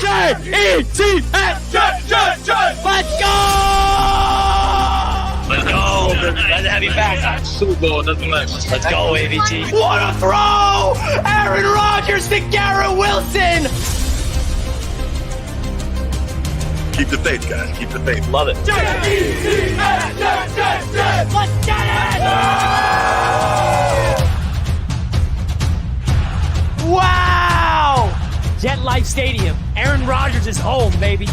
J-E-T-S! Jet! Let's go! Let's go. Glad to have you back. Super Bowl, nothing less. Let's go, AVT. What a throw! Aaron Rodgers to Garrett Wilson! Keep the faith, guys. Keep the faith. Love it. Jet! Let's get it! Wow! Jet Life Stadium. Aaron Rodgers is home, baby.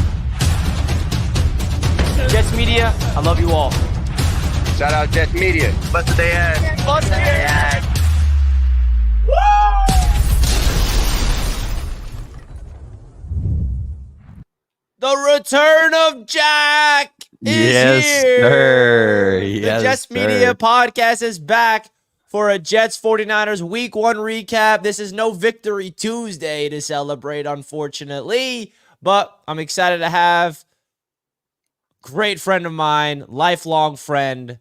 Jets Media, I love you all. Shout out Jets Media. Busted they ass. Busted their ass. The return of Jack is here. Sir. The Yes, Jets sir. Media podcast is back for a Jets 49ers Week 1 recap. This is no Victory Tuesday to celebrate, unfortunately, but I'm excited to have a great friend of mine, lifelong friend,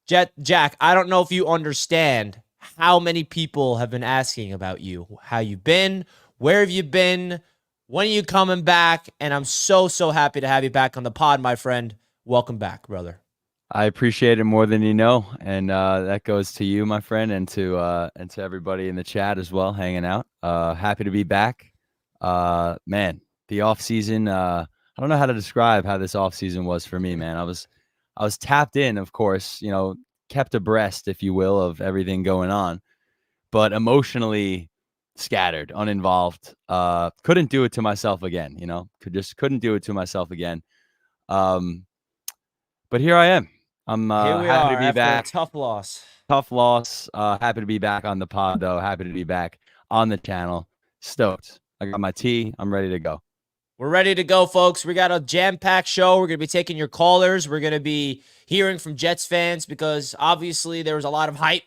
Jack. I don't know if you understand how many people have been asking about you, how you've been, where have you been, when are you coming back? And I'm so happy to have you back on the pod, my friend. Welcome back, brother. I appreciate it more than you know, and that goes to you, my friend, and to everybody in the chat as well, hanging out. Happy to be back. Man, the off season. I don't know how to describe how this off season was for me, man. I was tapped in, of course, kept abreast, if you will, of everything going on, but emotionally scattered, uninvolved. Couldn't do it to myself again, couldn't do it to myself again. But here I am. I'm Here we happy are to be after back. a tough loss. Tough loss. Happy to be back on the pod, though. Happy to be back on the channel. Stoked. I got my tea. I'm ready to go. We're ready to go, folks. We got a jam-packed show. We're going to be taking your callers. We're going to be hearing from Jets fans because obviously there was a lot of hype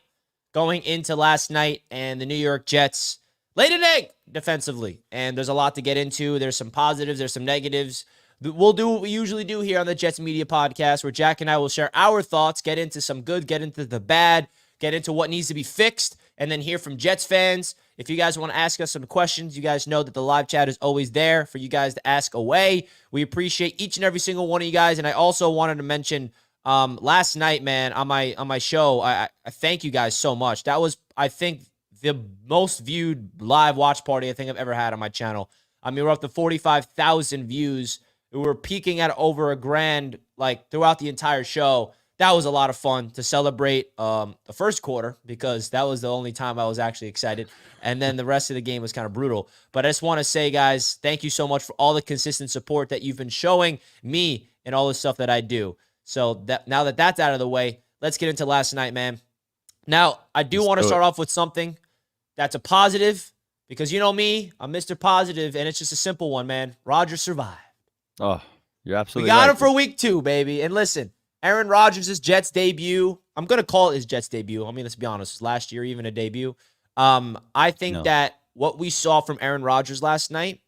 going into last night, and the New York Jets laid an egg defensively, and there's a lot to get into. There's some positives. There's some negatives. We'll do what we usually do here on the Jets Media Podcast, where Jack and I will share our thoughts, get into some good, get into the bad, get into what needs to be fixed, and then hear from Jets fans. If you guys want to ask us some questions, you guys know that the live chat is always there for you guys to ask away. We appreciate each and every single one of you guys, and I also wanted to mention last night, man, on my show, I thank you guys so much. That was, I think, the most viewed live watch party I think I've ever had on my channel. I mean, we're up to 45,000 views. We were peaking at over $1,000 like throughout the entire show. That was a lot of fun to celebrate the first quarter because that was the only time I was actually excited. And then the rest of the game was kind of brutal. But I just want to say, guys, thank you so much for all the consistent support that you've been showing me and all the stuff that I do. So now that that's out of the way, let's get into last night, man. Now, I do want to start off with something that's a positive because you know me, I'm Mr. Positive, and it's just a simple one, man. Rodgers survived. Oh, you're absolutely right. We got right. him for week 2, baby. And listen, Aaron Rodgers' Jets debut. I'm going to call it his Jets debut. I mean, let's be honest. Last year, even a debut. I think that what we saw from Aaron Rodgers last night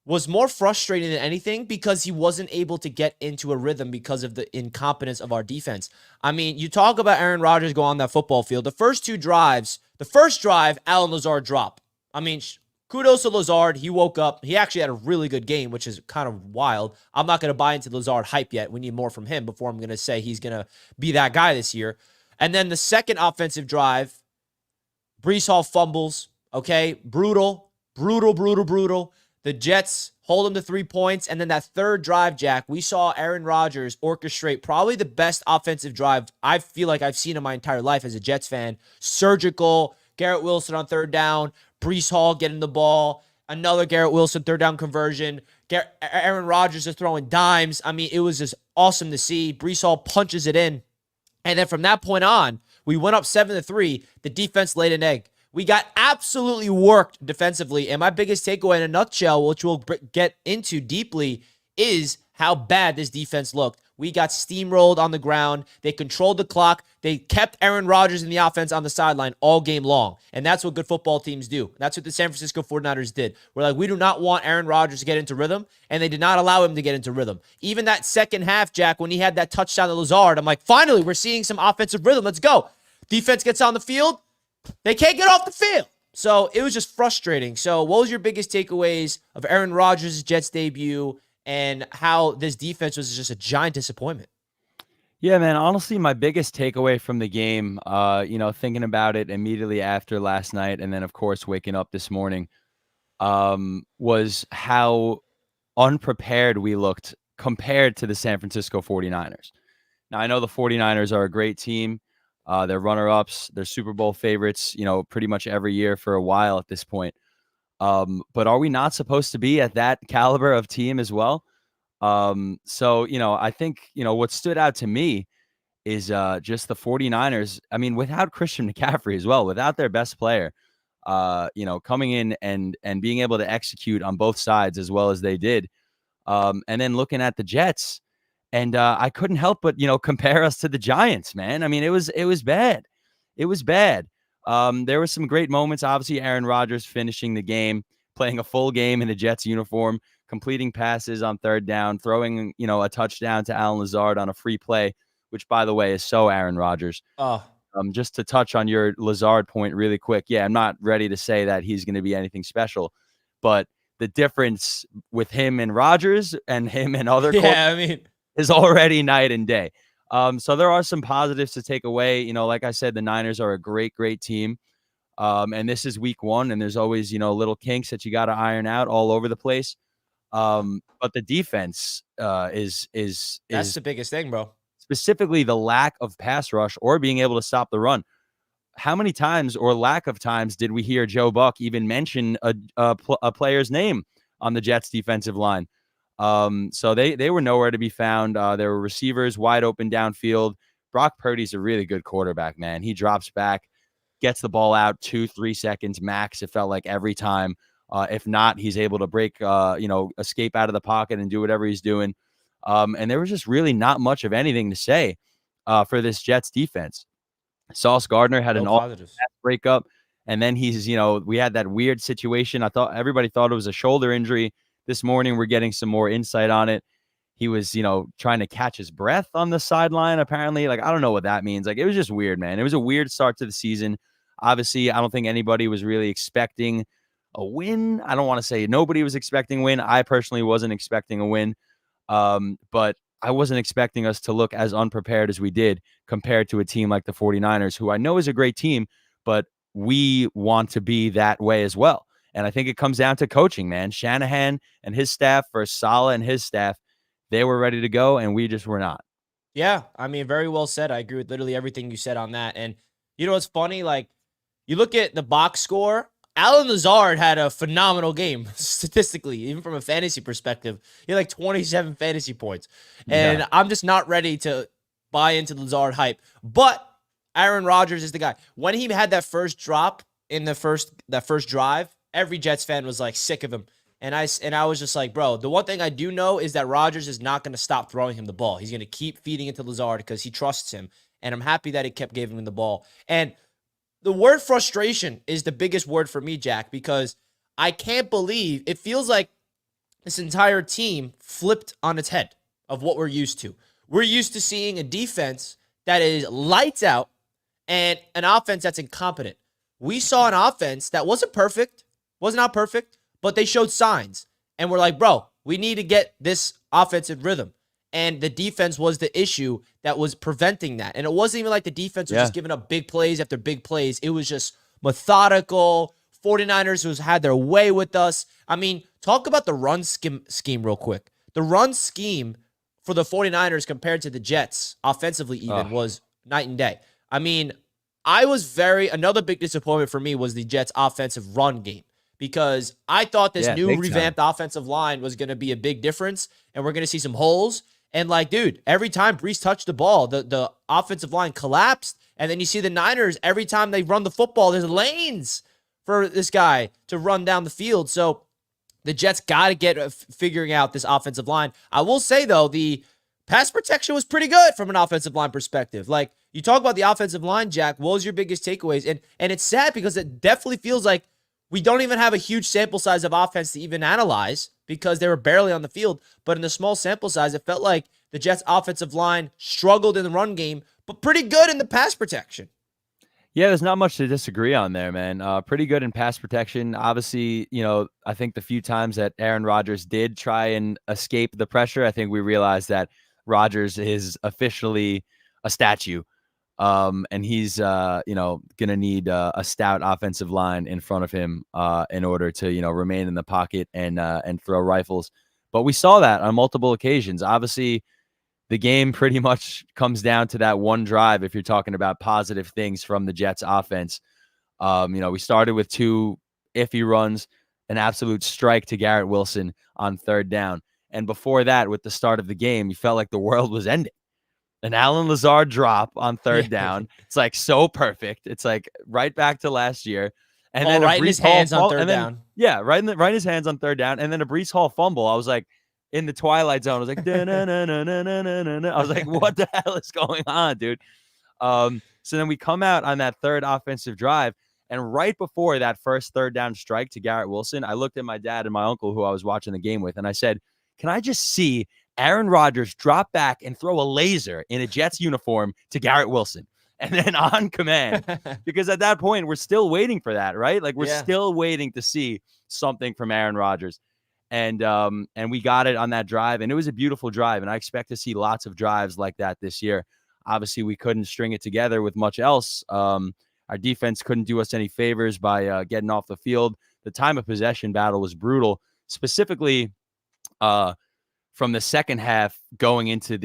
was more frustrating than anything because he wasn't able to get into a rhythm because of the incompetence of our defense. I mean, you talk about Aaron Rodgers go on that football field. The first 2 drives, the first drive, Allen Lazard drop. I mean, kudos to Lazard. He woke up. He actually had a really good game, which is kind of wild. I'm not going to buy into Lazard hype yet. We need more from him before I'm going to say he's going to be that guy this year. And then the second offensive drive, Breece Hall fumbles. Okay, brutal. The Jets hold him to 3 points. And then that third drive, Jack, we saw Aaron Rodgers orchestrate probably the best offensive drive I feel like I've seen in my entire life as a Jets fan. Surgical. Garrett Wilson on third down. Breece Hall getting the ball. Another Garrett Wilson third down conversion. Aaron Rodgers is throwing dimes. I mean, it was just awesome to see. Breece Hall punches it in. And then from that point on, we went up 7-3. The defense laid an egg. We got absolutely worked defensively. And my biggest takeaway in a nutshell, which we'll get into deeply, is how bad this defense looked. We got steamrolled on the ground. They controlled the clock. They kept Aaron Rodgers in the offense on the sideline all game long. And that's what good football teams do. That's what the San Francisco 49ers did. We're like, we do not want Aaron Rodgers to get into rhythm, and they did not allow him to get into rhythm. Even that second half, Jack, when he had that touchdown to Lazard, I'm like, finally, we're seeing some offensive rhythm. Let's go. Defense gets on the field. They can't get off the field. So it was just frustrating. So what was your biggest takeaways of Aaron Rodgers' Jets debut and how this defense was just a giant disappointment? Yeah, man. Honestly, my biggest takeaway from the game, thinking about it immediately after last night, and then of course waking up this morning, was how unprepared we looked compared to the San Francisco 49ers. Now, I know the 49ers are a great team. They're runner-ups. They're Super Bowl favorites, pretty much every year for a while at this point. But are we not supposed to be at that caliber of team as well? I think, what stood out to me is just the 49ers. I mean, without Christian McCaffrey as well, without their best player, coming in and being able to execute on both sides as well as they did. And then looking at the Jets, and I couldn't help but, compare us to the Giants, man. I mean, it was bad. It was bad. There were some great moments. Obviously, Aaron Rodgers finishing the game, playing a full game in a Jets uniform, completing passes on third down, throwing, a touchdown to Alan Lazard on a free play, which, by the way, is so Aaron Rodgers. Oh, Just to touch on your Lazard point really quick. Yeah, I'm not ready to say that he's going to be anything special, but the difference with him and Rodgers and him and other is already night and day. So there are some positives to take away. Like I said, the Niners are a great, great team. And this is week 1, and there's always, little kinks that you got to iron out all over the place. But the defense is that's the biggest thing, bro. Specifically the lack of pass rush or being able to stop the run. How many times or lack of times did we hear Joe Buck even mention a player's name on the Jets defensive line? So they were nowhere to be found. There were receivers wide open downfield. Brock Purdy's a really good quarterback, man. He drops back, gets the ball out 2-3 seconds max. It felt like every time. If not, he's able to break, escape out of the pocket and do whatever he's doing. And there was just really not much of anything to say for this Jets defense. Sauce Gardner had an all breakup, and then he's, we had that weird situation. Everybody thought it was a shoulder injury. This morning, we're getting some more insight on it. He was, trying to catch his breath on the sideline, apparently. Like, I don't know what that means. Like, it was just weird, man. It was a weird start to the season. Obviously, I don't think anybody was really expecting a win. I don't want to say nobody was expecting a win. I personally wasn't expecting a win. But I wasn't expecting us to look as unprepared as we did compared to a team like the 49ers, who I know is a great team, but we want to be that way as well. And I think it comes down to coaching, man. Shanahan and his staff, versus Saleh and his staff, they were ready to go, and we just were not. Yeah, I mean, very well said. I agree with literally everything you said on that. And you know what's funny? Like, you look at the box score, Alan Lazard had a phenomenal game statistically, even from a fantasy perspective. He had like 27 fantasy points. And I'm just not ready to buy into the Lazard hype. But Aaron Rodgers is the guy. When he had that first drop in that first drive, every Jets fan was like sick of him. And I was just like, bro, the one thing I do know is that Rodgers is not going to stop throwing him the ball. He's going to keep feeding it to Lazard because he trusts him. And I'm happy that he kept giving him the ball. And the word frustration is the biggest word for me, Jack, because I can't believe it feels like this entire team flipped on its head of what we're used to. We're used to seeing a defense that is lights out and an offense that's incompetent. We saw an offense that wasn't perfect, was not perfect, but they showed signs. And we're like, bro, we need to get this offensive rhythm. And the defense was the issue that was preventing that. And it wasn't even like the defense was just giving up big plays after big plays. It was just methodical. 49ers had their way with us. I mean, talk about the run scheme real quick. The run scheme for the 49ers compared to the Jets, offensively even, was night and day. I mean, another big disappointment for me was the Jets' offensive run game. Because I thought this new revamped offensive line was going to be a big difference, and we're going to see some holes. And like, dude, every time Brees touched the ball, the offensive line collapsed. And then you see the Niners, every time they run the football, there's lanes for this guy to run down the field. So the Jets got to get figuring out this offensive line. I will say, though, the pass protection was pretty good from an offensive line perspective. Like, you talk about the offensive line, Jack, what was your biggest takeaways? And it's sad because it definitely feels like we don't even have a huge sample size of offense to even analyze because they were barely on the field. But in the small sample size, it felt like the Jets' offensive line struggled in the run game, but pretty good in the pass protection. Yeah, there's not much to disagree on there, man. Pretty good in pass protection. Obviously, I think the few times that Aaron Rodgers did try and escape the pressure, I think we realized that Rodgers is officially a statue. And he's, going to need a stout offensive line in front of him in order to, remain in the pocket and throw rifles. But we saw that on multiple occasions. Obviously, the game pretty much comes down to that one drive if you're talking about positive things from the Jets offense. We started with 2 iffy runs, an absolute strike to Garrett Wilson on 3rd down. And before that, with the start of the game, you felt like the world was ending. An Alan Lazard drop on 3rd down. It's like so perfect. It's like right back to last year. And then right in his hands on 3rd down. Yeah, right in his hands on 3rd down. And then a Breece Hall fumble. I was like, in the twilight zone, I was like, I was like, what the hell is going on, dude? So then we come out on that 3rd offensive drive, and right before that first 3rd down strike to Garrett Wilson, I looked at my dad and my uncle who I was watching the game with, and I said, can I just see Aaron Rodgers drop back and throw a laser in a Jets uniform to Garrett Wilson? And then on command, because at that point, we're still waiting for that, right? Like, we're still waiting to see something from Aaron Rodgers. And we got it on that drive, and it was a beautiful drive, and I expect to see lots of drives like that this year. Obviously, we couldn't string it together with much else. Our defense couldn't do us any favors by getting off the field. The time of possession battle was brutal, specifically from the second half going into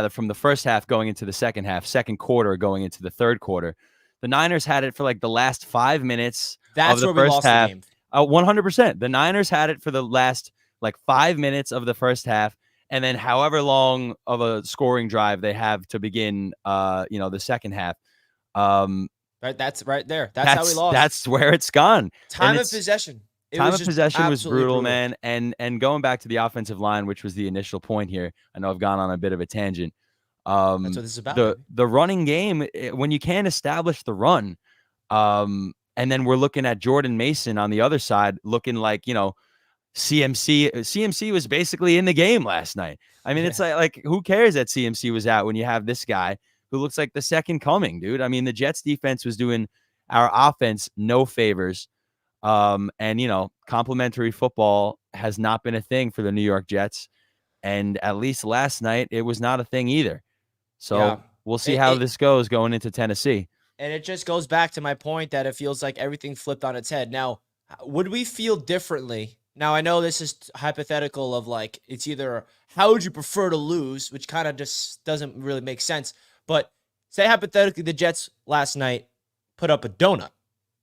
from the first half going into the second half, second quarter going into the third quarter. The Niners had it for like the last 5 minutes of the first half. 100%. The Niners had it for the last like 5 minutes of the first half, and then however long of a scoring drive they have to begin, the second half. Right, that's right there. That's how we lost. That's where it's gone. Time of possession. Time of possession was brutal, man. And going back to the offensive line, which was the initial point here, I know I've gone on a bit of a tangent. That's what this is about. The running game, when you can't establish the run, and then we're looking at Jordan Mason on the other side, looking like, CMC. CMC was basically in the game last night. I mean, it's like who cares that CMC was out when you have this guy who looks like the second coming, dude? I mean, the Jets defense was doing our offense no favors. And, complimentary football has not been a thing for the New York Jets. And at least last night, it was not a thing either. So we'll see how this goes going into Tennessee. And it just goes back to my point that it feels like everything flipped on its head. Now, would we feel differently? Now, I know this is hypothetical of like, it's either how would you prefer to lose, which kind of just doesn't really make sense. But say hypothetically, the Jets last night put up a donut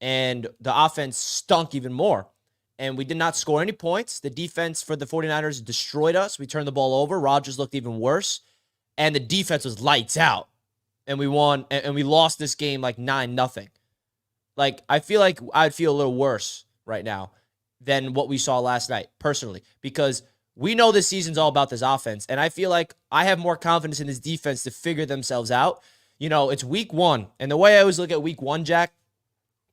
and the offense stunk even more. And we did not score any points. The defense for the 49ers destroyed us. We turned the ball over. Rodgers looked even worse. And the defense was lights out. And we won, and we lost this game like 9-0. Like, I feel like I'd feel a little worse right now than what we saw last night, personally, because we know this season's all about this offense, and I feel like I have more confidence in this defense to figure themselves out. It's week 1, and the way I always look at week 1, Jack,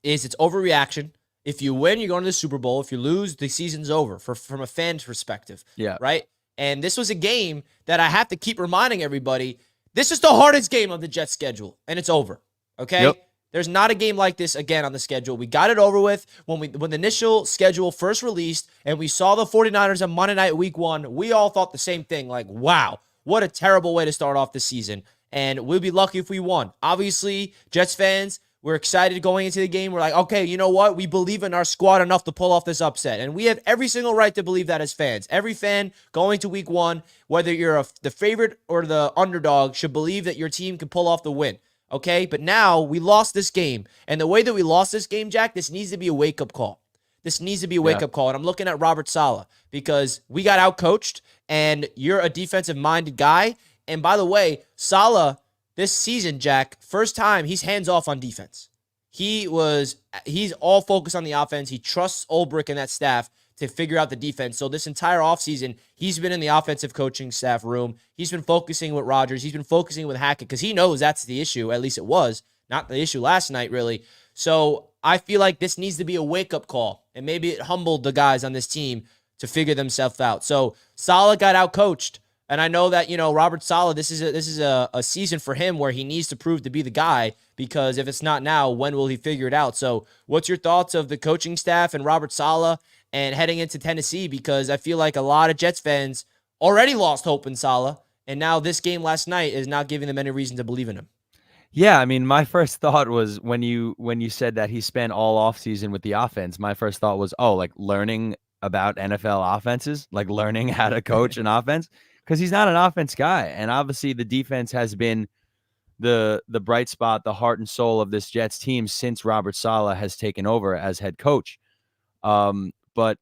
is it's overreaction. If you win, you're going to the Super Bowl. If you lose, the season's over from a fan's perspective. Yeah. Right? And this was a game that I have to keep reminding everybody, this is the hardest game of the Jets schedule, and it's over, okay? Yep. There's not a game like this again on the schedule. We got it over with when the initial schedule first released, and we saw the 49ers on Monday night week 1. We all thought the same thing, like, wow, what a terrible way to start off the season, and we'll be lucky if we won. Obviously, Jets fans, we're excited going into the game. We're like, okay, you know what? We believe in our squad enough to pull off this upset. And we have every single right to believe that as fans. Every fan going to week 1, whether you're the favorite or the underdog, should believe that your team can pull off the win. Okay? But now we lost this game. And the way that we lost this game, Jack, this needs to be a wake-up call. This needs to be a wake-up call. And I'm looking at Robert Saleh because we got out-coached, and you're a defensive-minded guy. And by the way, Saleh, this season, Jack, first time he's hands off on defense. He's all focused on the offense. He trusts Ulbrich and that staff to figure out the defense. So this entire offseason, he's been in the offensive coaching staff room. He's been focusing with Rodgers. He's been focusing with Hackett because he knows that's the issue. At least it was. Not the issue last night, really. So I feel like this needs to be a wake-up call. And maybe it humbled the guys on this team to figure themselves out. So Saleh got out-coached. And I know that, Robert Saleh, this is a season for him where he needs to prove to be the guy, because if it's not now, when will he figure it out? So what's your thoughts of the coaching staff and Robert Saleh and heading into Tennessee? Because I feel like a lot of Jets fans already lost hope in Saleh, and now this game last night is not giving them any reason to believe in him. Yeah, I mean, my first thought was when you said that he spent all offseason with the offense, my first thought was, oh, like learning about NFL offenses, like learning how to coach an offense, because he's not an offense guy. And obviously the defense has been the bright spot, the heart and soul of this Jets team since Robert Saleh has taken over as head coach. But,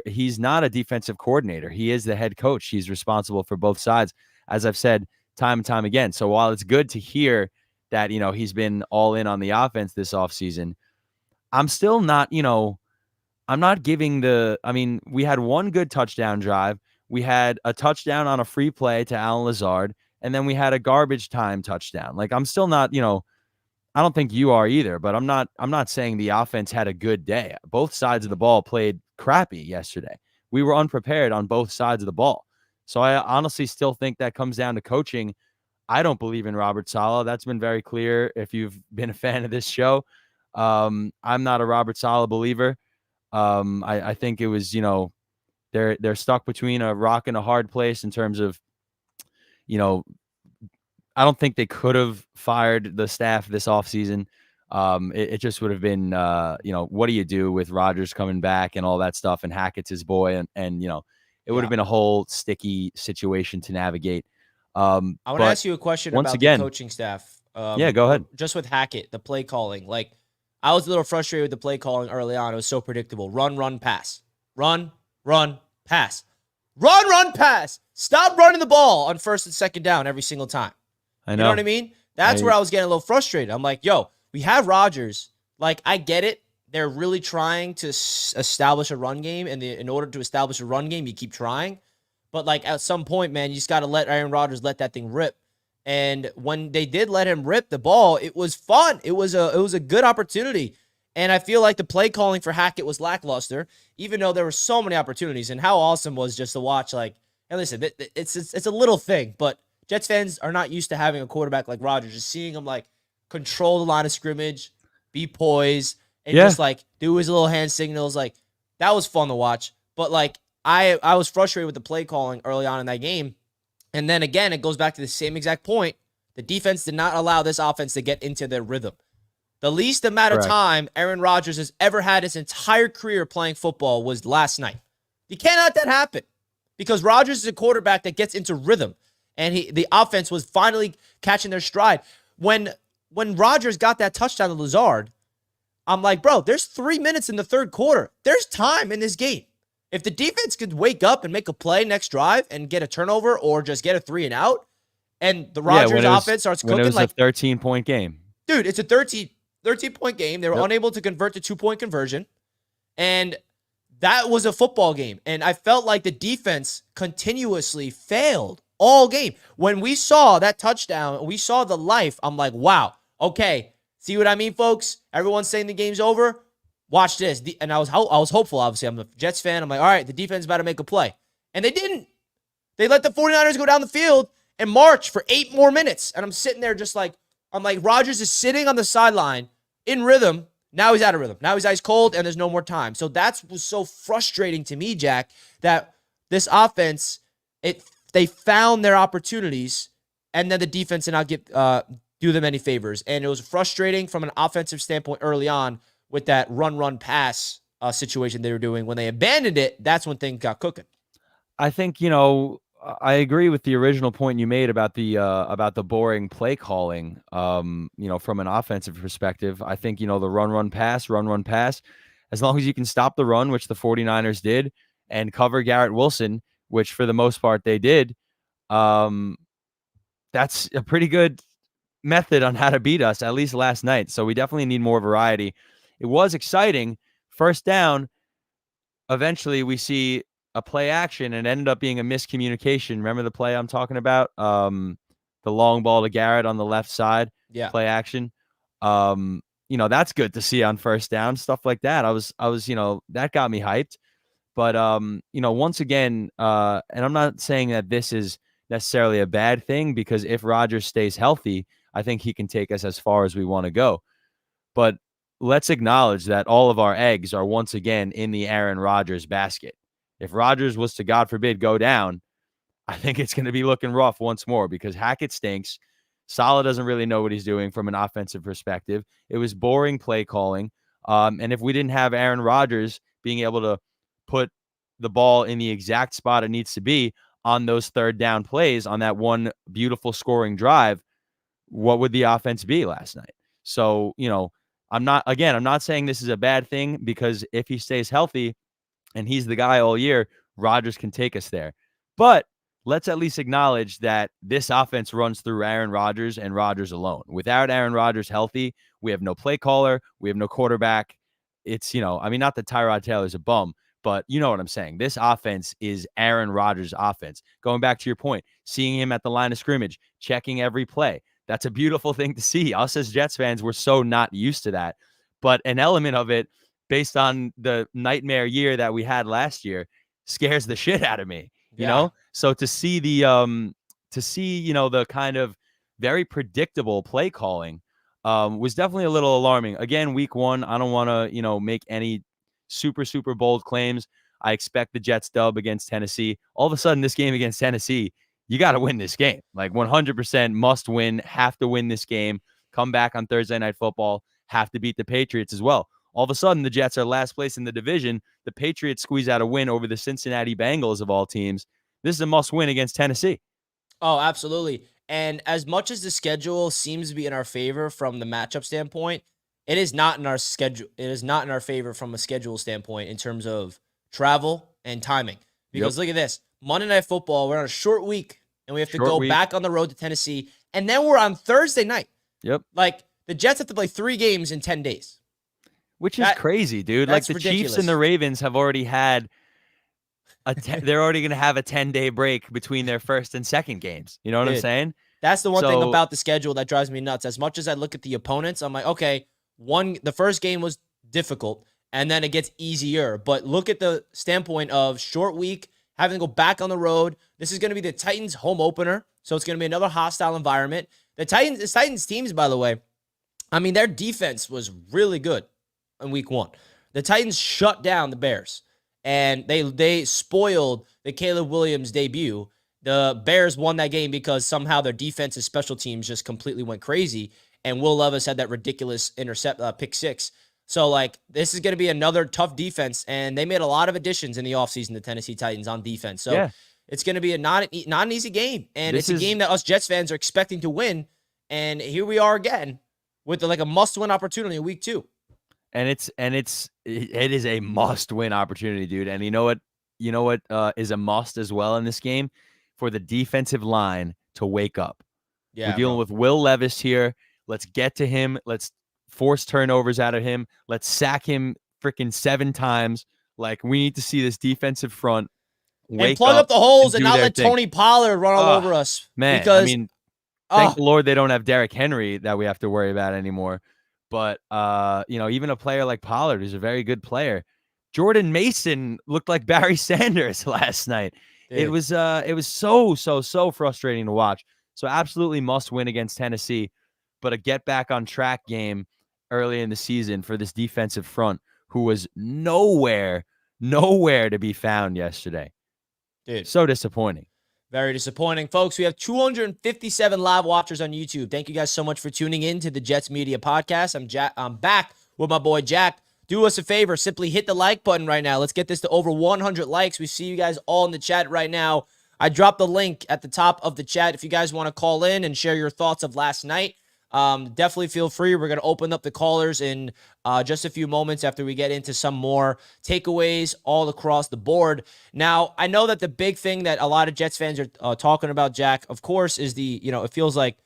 he's not a defensive coordinator. He is the head coach. He's responsible for both sides, as I've said time and time again. So while it's good to hear that, he's been all in on the offense this offseason, I'm still not, I'm not giving we had one good touchdown drive. We had a touchdown on a free play to Alan Lazard, and then we had a garbage time touchdown. Like, I'm still not, I don't think you are either, but I'm not saying the offense had a good day. Both sides of the ball played crappy yesterday. We were unprepared on both sides of the ball. So I honestly still think that comes down to coaching. I don't believe in Robert Saleh. That's been very clear if you've been a fan of this show. I'm not a Robert Saleh believer. I think it was, they're stuck between a rock and a hard place in terms of, I don't think they could have fired the staff this offseason. It just would have been, what do you do with Rodgers coming back and all that stuff, and Hackett's his boy, and it would have been a whole sticky situation to navigate. I want to ask you a question about the coaching staff. Yeah, go ahead. Just with Hackett, the play calling. Like, I was a little frustrated with the play calling early on. It was so predictable. Run, pass. Run, pass. Run, pass. Stop running the ball on first and second down every single time. I know. You know what I mean? That's where I was getting a little frustrated. I'm like, yo, we have Rodgers. Like, I get it. They're really trying to establish a run game, and in order to establish a run game, you keep trying. But, like, at some point, man, you just got to let Aaron Rodgers let that thing rip. And when they did let him rip the ball, it was fun. It was a good opportunity. And I feel like the play calling for Hackett was lackluster, even though there were so many opportunities. And how awesome was just to watch, like, and listen, it's a little thing, but Jets fans are not used to having a quarterback like Rodgers. Just seeing him, like, control the line of scrimmage, be poised, and just, like, do his little hand signals. Like, that was fun to watch. But, like, I was frustrated with the play calling early on in that game. And then again, it goes back to the same exact point. The defense did not allow this offense to get into their rhythm. The least amount of time Aaron Rodgers has ever had his entire career playing football was last night. You can't let that happen, because Rodgers is a quarterback that gets into rhythm, and the offense was finally catching their stride. When Rodgers got that touchdown to Lazard, I'm like, bro, there's 3 minutes in the third quarter. There's time in this game. If the defense could wake up and make a play next drive and get a turnover or just get a 3 and out, and the Rodgers offense starts cooking, it was like a 13-point game. Dude, it's a 13-point game. They were unable to convert the 2-point conversion, and that was a football game. And I felt like the defense continuously failed all game. When we saw that touchdown, we saw the life, I'm like, wow, okay, see what I mean, folks? Everyone's saying the game's over. Watch this. And I was hopeful, obviously. I'm a Jets fan. I'm like, all right, the defense is about to make a play. And they didn't. They let the 49ers go down the field and march for 8 more minutes. And I'm sitting there just like, Rodgers is sitting on the sideline in rhythm. Now he's out of rhythm. Now he's ice cold, and there's no more time. So that was so frustrating to me, Jack, that this offense, they found their opportunities, and then the defense did not do them any favors. And it was frustrating from an offensive standpoint early on with that run, pass situation they were doing. When they abandoned it, that's when things got cooking. I think, I agree with the original point you made about the boring play calling, from an offensive perspective. I think, the run, pass, as long as you can stop the run, which the 49ers did, and cover Garrett Wilson, which for the most part they did, that's a pretty good method on how to beat us, at least last night. So we definitely need more variety. It was exciting. First down, eventually we see a play action, and ended up being a miscommunication. Remember the play I'm talking about? The long ball to Garrett on the left side. Yeah. Play action. That's good to see on first down, stuff like that. I was, that got me hyped. But, once again, and I'm not saying that this is necessarily a bad thing, because if Rodgers stays healthy, I think he can take us as far as we want to go. But let's acknowledge that all of our eggs are once again in the Aaron Rodgers basket. If Rodgers was to, God forbid, go down, I think it's going to be looking rough once more, because Hackett stinks. Saleh doesn't really know what he's doing from an offensive perspective. It was boring play calling. And if we didn't have Aaron Rodgers being able to put the ball in the exact spot it needs to be on those third down plays on that one beautiful scoring drive, what would the offense be last night? So, I'm not saying this is a bad thing, because if he stays healthy and he's the guy all year, Rodgers can take us there. But let's at least acknowledge that this offense runs through Aaron Rodgers and Rodgers alone. Without Aaron Rodgers healthy, we have no play caller, we have no quarterback. It's, not that Tyrod Taylor's a bum, but you know what I'm saying. This offense is Aaron Rodgers' offense. Going back to your point, seeing him at the line of scrimmage, checking every play. That's a beautiful thing to see. Us as Jets fans, we're so not used to that. But an element of it, based on the nightmare year that we had last year, scares the shit out of me. You know? So to see the the kind of very predictable play calling was definitely a little alarming. Again, week one, I don't want to, make any super, super bold claims. I expect the Jets dub against Tennessee. All of a sudden, this game against Tennessee, you got to win this game. Like 100% must win, have to win this game. Come back on Thursday Night Football, have to beat the Patriots as well. All of a sudden, the Jets are last place in the division. The Patriots squeeze out a win over the Cincinnati Bengals of all teams. This is a must win against Tennessee. Oh, absolutely. And as much as the schedule seems to be in our favor from the matchup standpoint, it is not in our schedule. It is not in our favor from a schedule standpoint in terms of travel and timing. Because Look at this. Monday Night Football, we're on a short week, and we have to go back on the road to Tennessee, and then we're on Thursday night. Yep. Like, the Jets have to play 3 games in 10 days. Which is crazy, dude. Like, the ridiculous. Chiefs and the Ravens have already had they're already going to have a 10-day break between their first and second games. You know what I'm saying? That's the one thing about the schedule that drives me nuts. As much as I look at the opponents, I'm like, okay, the first game was difficult, and then it gets easier. But look at the standpoint of short week, having to go back on the road. This is going to be the Titans' home opener, so it's going to be another hostile environment. The Titans teams, by the way, I mean, their defense was really good in week one. The Titans shut down the Bears, and they spoiled the Caleb Williams debut. The Bears won that game because somehow their defense and special teams just completely went crazy, and Will Levis had that ridiculous pick 6. So, like, this is going to be another tough defense, and they made a lot of additions in the offseason, the Tennessee Titans, on defense. So, it's going to be not an easy game, and it's a game that us Jets fans are expecting to win, and here we are again with a must-win opportunity in week 2. And it is a must-win opportunity, dude. And you know what is a must as well in this game? For the defensive line to wake up. Yeah, we're dealing with Will Levis here. Let's get to him. Let's force turnovers out of him. Let's sack him freaking 7 times. Like, we need to see this defensive front wake and plug up the holes and not let thing. Tony Pollard run all over us. Man, because, I mean, thank the Lord they don't have Derrick Henry that we have to worry about anymore. But, even a player like Pollard is a very good player. Jordan Mason looked like Barry Sanders last night. Dude. It was so frustrating to watch. So absolutely must win against Tennessee, but a get back on track game early in the season for this defensive front who was nowhere to be found yesterday. Dude, so disappointing. Very disappointing. Folks, we have 257 live watchers on YouTube. Thank you guys so much for tuning in to the Jets Media Podcast. I'm back with my boy Jack. Do us a favor. Simply hit the like button right now. Let's get this to over 100 likes. We see you guys all in the chat right now. I dropped the link at the top of the chat. If you guys want to call in and share your thoughts of last night, definitely feel free. We're going to open up the callers in just a few moments after we get into some more takeaways all across the board. Now, I know that the big thing that a lot of Jets fans are talking about, Jack, of course, is it feels like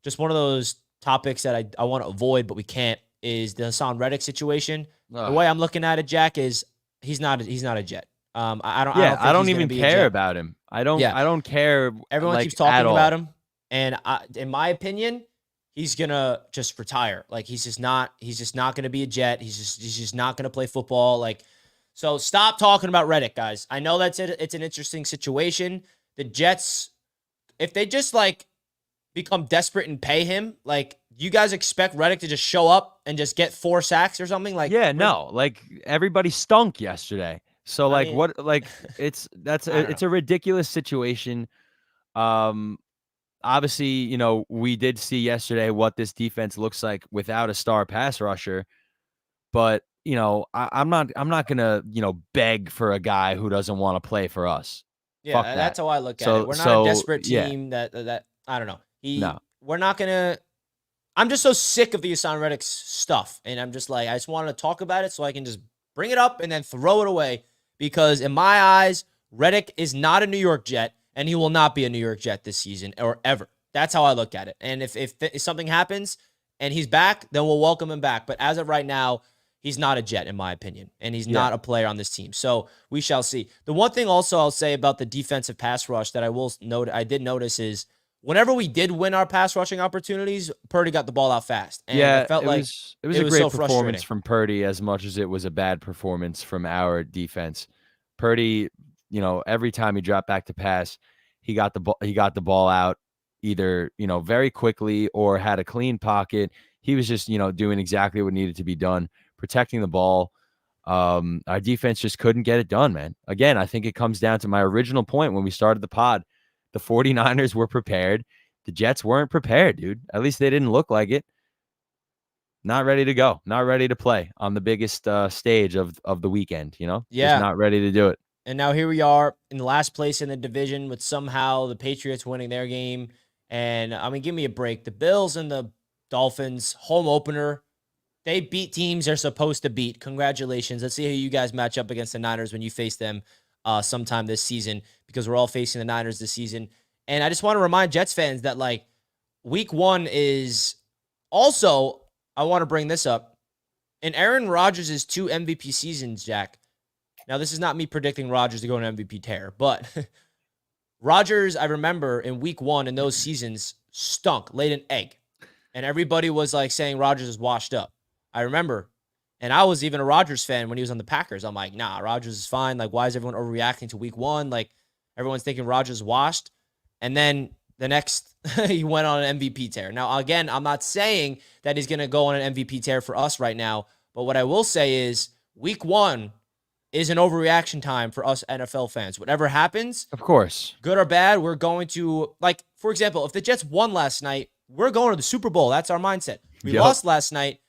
just one of those topics that I want to avoid, but we can't, is the Hassan Reddick situation. The way I'm looking at it, Jack, is he's not a Jet. I don't even care about him. I don't care. Everyone keeps talking about him, and in my opinion, he's gonna just retire. Like, he's just not gonna be a Jet. He's just not gonna play football. Like, so stop talking about Reddick, guys. I know it's an interesting situation. The Jets if they just like become desperate and pay him, like you guys expect Reddick to just show up and just get 4 sacks or something? Like, yeah, no, like everybody stunk yesterday. So I like mean, what like it's I don't it's know. a ridiculous situation. Um Obviously, we did see yesterday what this defense looks like without a star pass rusher. But, I'm not gonna, beg for a guy who doesn't want to play for us. Fuck Yeah, that. that's how I look at it. So We're not a so desperate yeah, team that I don't know. no. We're not gonna. I'm just so sick of the Hassan Reddick stuff, and I'm just like, I just want to talk about it so I can just bring it up and then throw it away, because in my eyes, Reddick is not a New York Jet, and he will not be a New York Jet this season or ever. That's how I look at it. And if something happens and he's back, then we'll welcome him back. But as of right now, he's not a Jet, in my opinion, and he's not a player on this team. So we shall see. The one thing also I'll say about the defensive pass rush that I did notice is whenever we did win our pass rushing opportunities, Purdy got the ball out fast. And Yeah, it felt like it was it a was great so performance frustrating. from Purdy as much as it was a bad performance from our defense. Purdy, every time he dropped back to pass, he got the ball out either, very quickly or had a clean pocket. He was just, doing exactly what needed to be done, protecting the ball. Our defense just couldn't get it done, man. Again, I think it comes down to my original point when we started the pod. The 49ers were prepared. The Jets weren't prepared, dude. At least they didn't look like it. Not ready to go. Not ready to play on the biggest stage of the weekend, Just Yeah. not ready to do it. And now here we are in the last place in the division with somehow the Patriots winning their game. And I mean, give me a break. The Bills and the Dolphins, home opener. They beat teams they're supposed to beat. Congratulations. Let's see how you guys match up against the Niners when you face them sometime this season, because we're all facing the Niners this season. And I just want to remind Jets fans that, like, week 1 is also, I want to bring this up. In Aaron Rodgers' 2 MVP seasons, Jack. Now, this is not me predicting Rodgers to go on an MVP tear, but Rodgers, I remember in week 1 in those seasons, stunk, laid an egg. And everybody was like saying Rodgers is washed up. I remember. And I was even a Rodgers fan when he was on the Packers. I'm like, nah, Rodgers is fine. Like, why is everyone overreacting to week 1? Like, everyone's thinking Rodgers washed. And then the next, he went on an MVP tear. Now, again, I'm not saying that he's going to go on an MVP tear for us right now. But what I will say is week 1 is an overreaction time for us NFL fans. Whatever happens, Of course. good or bad, we're going to, like, for example, if the Jets won last night, we're going to the Super Bowl. That's our mindset. We Yep. lost last night.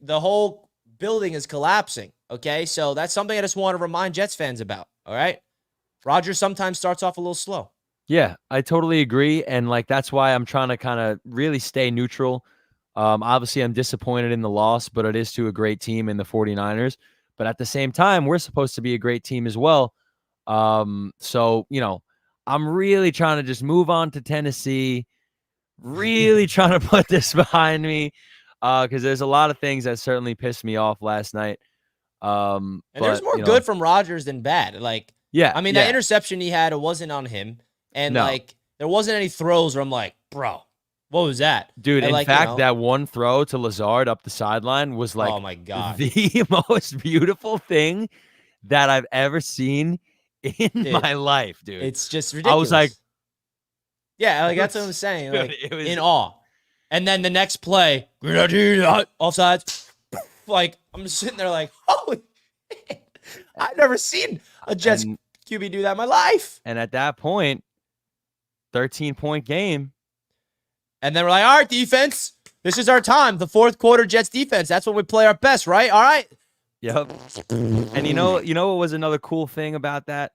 The whole building is collapsing. Okay. So that's something I just want to remind Jets fans about. All right. Rodgers sometimes starts off a little slow. Yeah, I totally agree. And like, that's why I'm trying to kind of really stay neutral. Obviously I'm disappointed in the loss, but it is to a great team in the 49ers. But at the same time, we're supposed to be a great team as well. So, I'm really trying to just move on to Tennessee, really trying to put this behind me, because there's a lot of things that certainly pissed me off last night. And there's more good from Rodgers than bad. Like, yeah, I mean, that interception he had, it wasn't on him. And No. like, there wasn't any throws where I'm like, bro, what was that? Dude, And in like, fact, that one throw to Lazard up the sideline was like oh my God. the most beautiful thing that I've ever seen in my life, dude. It's just ridiculous. I was like, yeah, like that's what I'm saying. Like, it was in awe. And then the next play, offsides. Like, I'm just sitting there like, holy shit. I've never seen a Jets QB do that in my life. And at that point, 13-point game. And then we're like, all right, defense, this is our time. The fourth quarter Jets defense. That's when we play our best, right? All right. Yep. And you know what was another cool thing about that?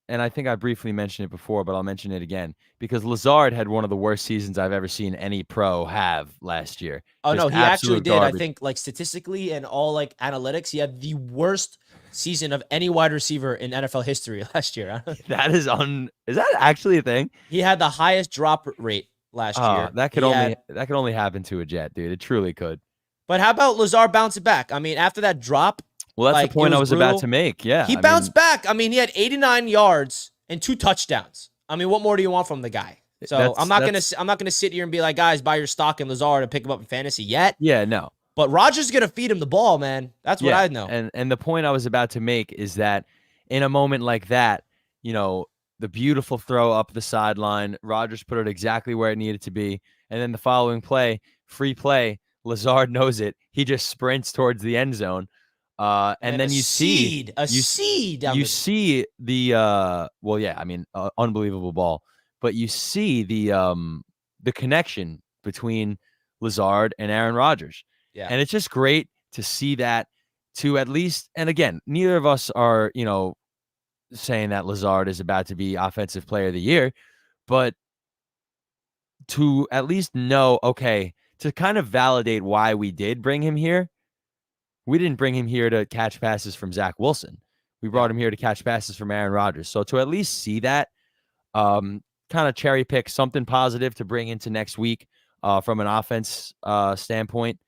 And I think I briefly mentioned it before, but I'll mention it again, because Lazard had one of the worst seasons I've ever seen any pro have last year. Oh, Just no, he actually absolute did. garbage. I think, like, statistically and all, like, analytics, he had the worst season of any wide receiver in NFL history last year. That is that actually a thing? He had the highest drop rate last year. That could only happen to a Jet, dude. It truly could. But how about Lazard bouncing back? I mean, after that drop, Well, that's like, the point it I was was about brutal. to make. Yeah. He bounced back. I mean, he had 89 yards and 2 touchdowns. I mean, what more do you want from the guy? So I'm not gonna sit here and be like, guys, buy your stock in Lazard and pick him up in fantasy yet. Yeah, no. But Rodgers is gonna feed him the ball, man. That's what I know. And the point I was about to make is that in a moment like that, the beautiful throw up the sideline. Rodgers put it exactly where it needed to be. And then the following play, free play, Lazard knows it. He just sprints towards the end zone. And then you see the well, yeah, I mean, unbelievable ball, but you see the connection between Lazard and Aaron Rodgers. Yeah. And it's just great to see that, to at least, and again, neither of us are, saying that Lazard is about to be offensive player of the year, but to at least know, okay, to kind of validate why we did bring him here. We didn't bring him here to catch passes from Zach Wilson. We brought him here to catch passes from Aaron Rodgers. So to at least see that, kind of cherry pick something positive to bring into next week from an offense standpoint,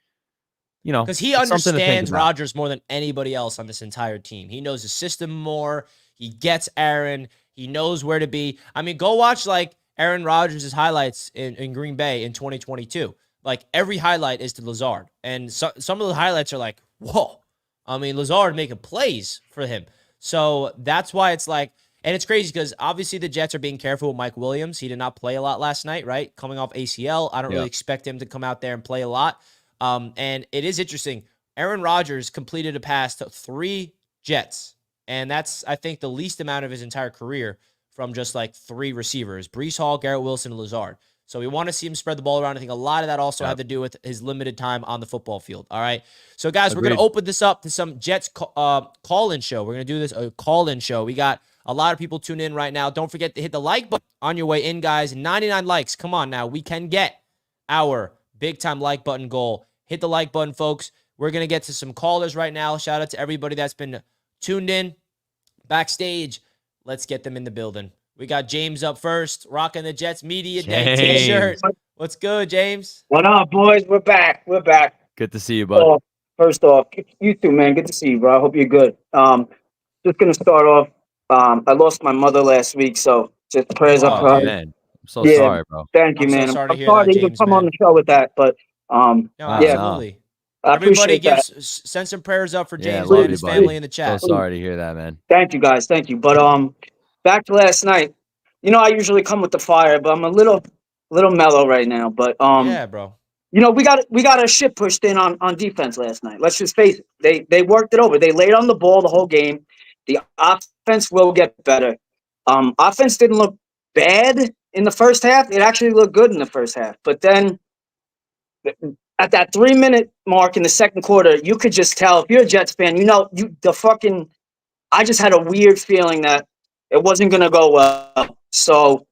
because he understands Rodgers more than anybody else on this entire team. He knows the system more. He gets Aaron. He knows where to be. I mean, go watch like Aaron Rodgers' highlights in Green Bay in 2022. Like every highlight is to Lazard. And some of the highlights are like, whoa. I mean, Lazard making plays for him. So that's why it's like, and it's crazy because obviously the Jets are being careful with Mike Williams. He did not play a lot last night, right? Coming off ACL. I don't really expect him to come out there and play a lot. And it is interesting. Aaron Rodgers completed a pass to 3 Jets. And that's, I think, the least amount of his entire career from just like 3 receivers, Breece Hall, Garrett Wilson, and Lazard. So we want to see him spread the ball around. I think a lot of that also had to do with his limited time on the football field. All right. So, guys, we're going to open this up to some Jets call-in show. We're going to do this a call-in show. We got a lot of people tuning in right now. Don't forget to hit the like button on your way in, guys. 99 likes. Come on now. We can get our big-time like button goal. Hit the like button, folks. We're going to get to some callers right now. Shout out to everybody that's been tuned in backstage. Let's get them in the building. We got James up first, rocking the Jets Media Day t-shirt. What's good, James? What up, boys? We're back. Good to see you, bud. First off, you too, man. Good to see you, bro. I hope you're good. Just going to start off. I lost my mother last week, so just prayers up for her. Man. I'm so sorry, bro. Thank you, man. So sorry I'm sorry to come on the show with that, but absolutely. Everybody send some prayers up for James and his family in the chat. So sorry to hear that, man. Thank you, guys. Thank you. But back to last night. I usually come with the fire, but I'm a little mellow right now. But yeah, bro. we got a shit pushed in on defense last night. Let's just face it. They worked it over. They laid on the ball the whole game. The offense will get better. Offense didn't look bad in the first half. It actually looked good in the first half. But then at that 3-minute mark in the second quarter, you could just tell, if you're a Jets fan, I just had a weird feeling that it wasn't going to go well. So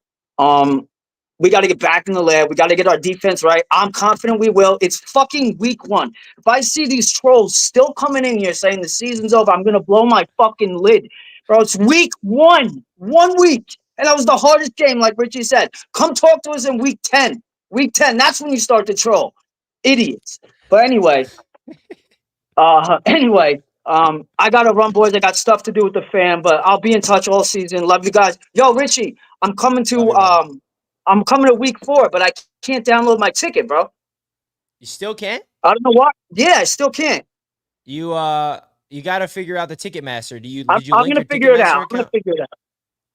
we got to get back in the lab. We got to get our defense right. I'm confident we will. It's fucking week 1. If I see these trolls still coming in here saying the season's over, I'm going to blow my fucking lid. Bro, it's week 1. 1 week. And that was the hardest game, like Richie said. Come talk to us in week 10. Week 10, that's when you start to troll. Idiots. But anyway, I got to run, boys. I got stuff to do with the fam, but I'll be in touch all season. Love you guys. Yo, Richie, I'm coming to week 4, but I can't download my ticket, bro. You still can't? I don't know why. Yeah, I still can't. You got to figure out the Ticketmaster. I'm gonna figure it out.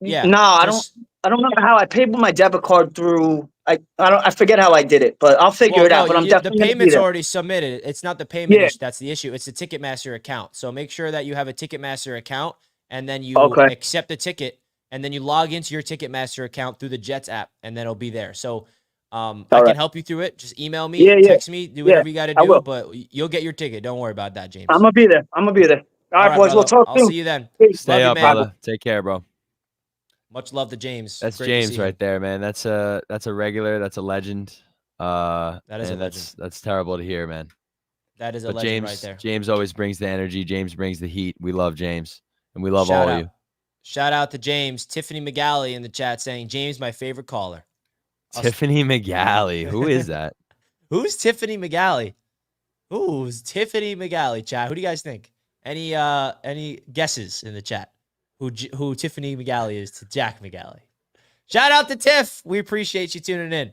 Yeah. No, I don't know how I paid with my debit card through. I forget how I did it, but I'll figure it out. But I'm definitely the payment's already submitted. It's not the payment issue that's the issue. It's the Ticketmaster account. So make sure that you have a Ticketmaster account, and then you accept the ticket, and then you log into your Ticketmaster account through the Jets app, and then it'll be there. So I can help you through it. Just email me, text me, do whatever you got to do. But you'll get your ticket. Don't worry about that, James. I'm gonna be there. All right, boys. Brother. We'll talk soon. I'll see you then. Stay up, brother. Take care, bro. Much love to James. That's James right there, man. That's a regular. That's a legend. That is a legend. That's terrible to hear, man. That is a legend right there. James always brings the energy. James brings the heat. We love James, and we love all of you. Shout out to James. Tiffany McGalley in the chat saying, James, my favorite caller. Tiffany McGalley. Who is that? Who's Tiffany McGalley? Who's Tiffany McGalley, chat? Who do you guys think? Any guesses in the chat? Who Tiffany McGalley is to Jack McGalley? Shout out to Tiff. We appreciate you tuning in.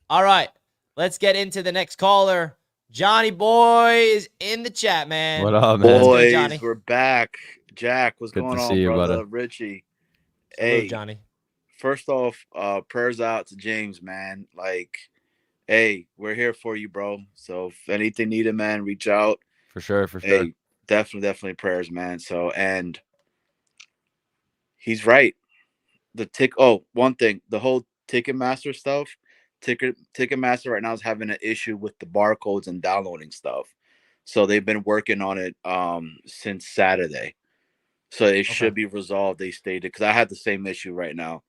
All right, let's get into the next caller. Johnny Boy is in the chat, man. What up, man? Boys, Johnny? we're back. Jack, what's Good going to on, see you, brother? brother. Richie. Hello, Johnny. first off, prayers out to James, man. Like, hey, we're here for you, bro. So if anything needed, man, reach out. For sure, for sure. Hey, definitely prayers, man. So, and he's right. One thing, the whole Ticketmaster stuff. Ticketmaster right now is having an issue with the barcodes and downloading stuff. So they've been working on it since Saturday. So it should be resolved. They stated, because I had the same issue right now.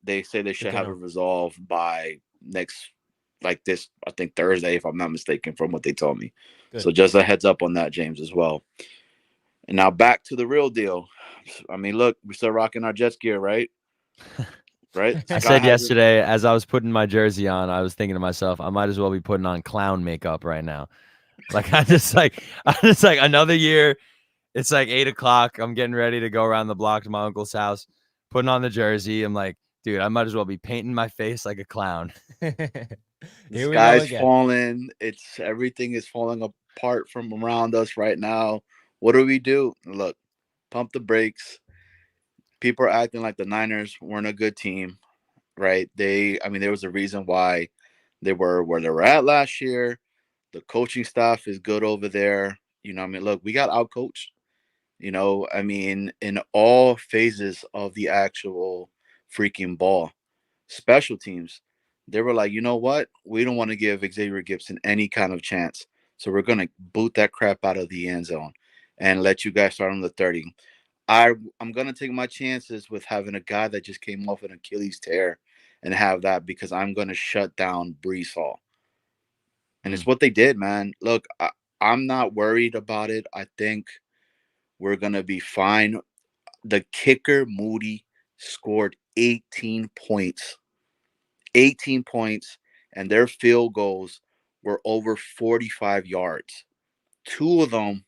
They say they should have it resolved by next, like this, I think Thursday, if I'm not mistaken, from what they told me. Good. So just a heads up on that, James, as well. And now back to the real deal. I mean, look, we're still rocking our Jets gear, right? Right. I said yesterday, as I was putting my jersey on, I was thinking to myself, I might as well be putting on clown makeup right now. Like I just like another year. It's like 8 o'clock. I'm getting ready to go around the block to my uncle's house, putting on the jersey. I'm like, dude, I might as well be painting my face like a clown. The sky's falling. Everything is falling apart from around us right now. What do we do? Look, pump the brakes. People are acting like the Niners weren't a good team, right? There was a reason why they were where they were at last year. The coaching staff is good over there. Look, we got outcoached. In all phases of the actual freaking ball. Special teams, they were like, you know what? We don't want to give Xavier Gibson any kind of chance. So we're going to boot that crap out of the end zone and let you guys start on the 30. I'm going to take my chances with having a guy that just came off an Achilles tear and have that, because I'm going to shut down Breece Hall. And it's what they did, man. Look, I'm not worried about it. I think we're going to be fine. The kicker, Moody, scored 18 points. 18 points, and their field goals were over 45 yards. 2 of them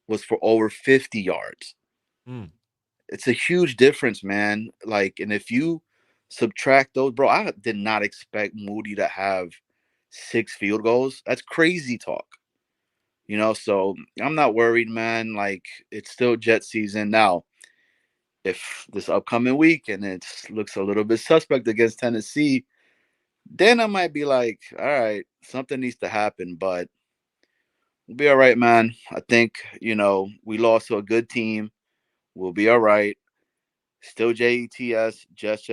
was for over 50 yards. It's a huge difference, man. Like, and if you subtract those, bro, I did not expect Moody to have 6 field goals. That's crazy talk. So I'm not worried, man. Like, it's still Jet season. Now, if this upcoming week and it looks a little bit suspect against Tennessee, then I might be like, all right, something needs to happen, but we'll be all right, man. I think, we lost to a good team. We'll be all right. Still Jets, Jets.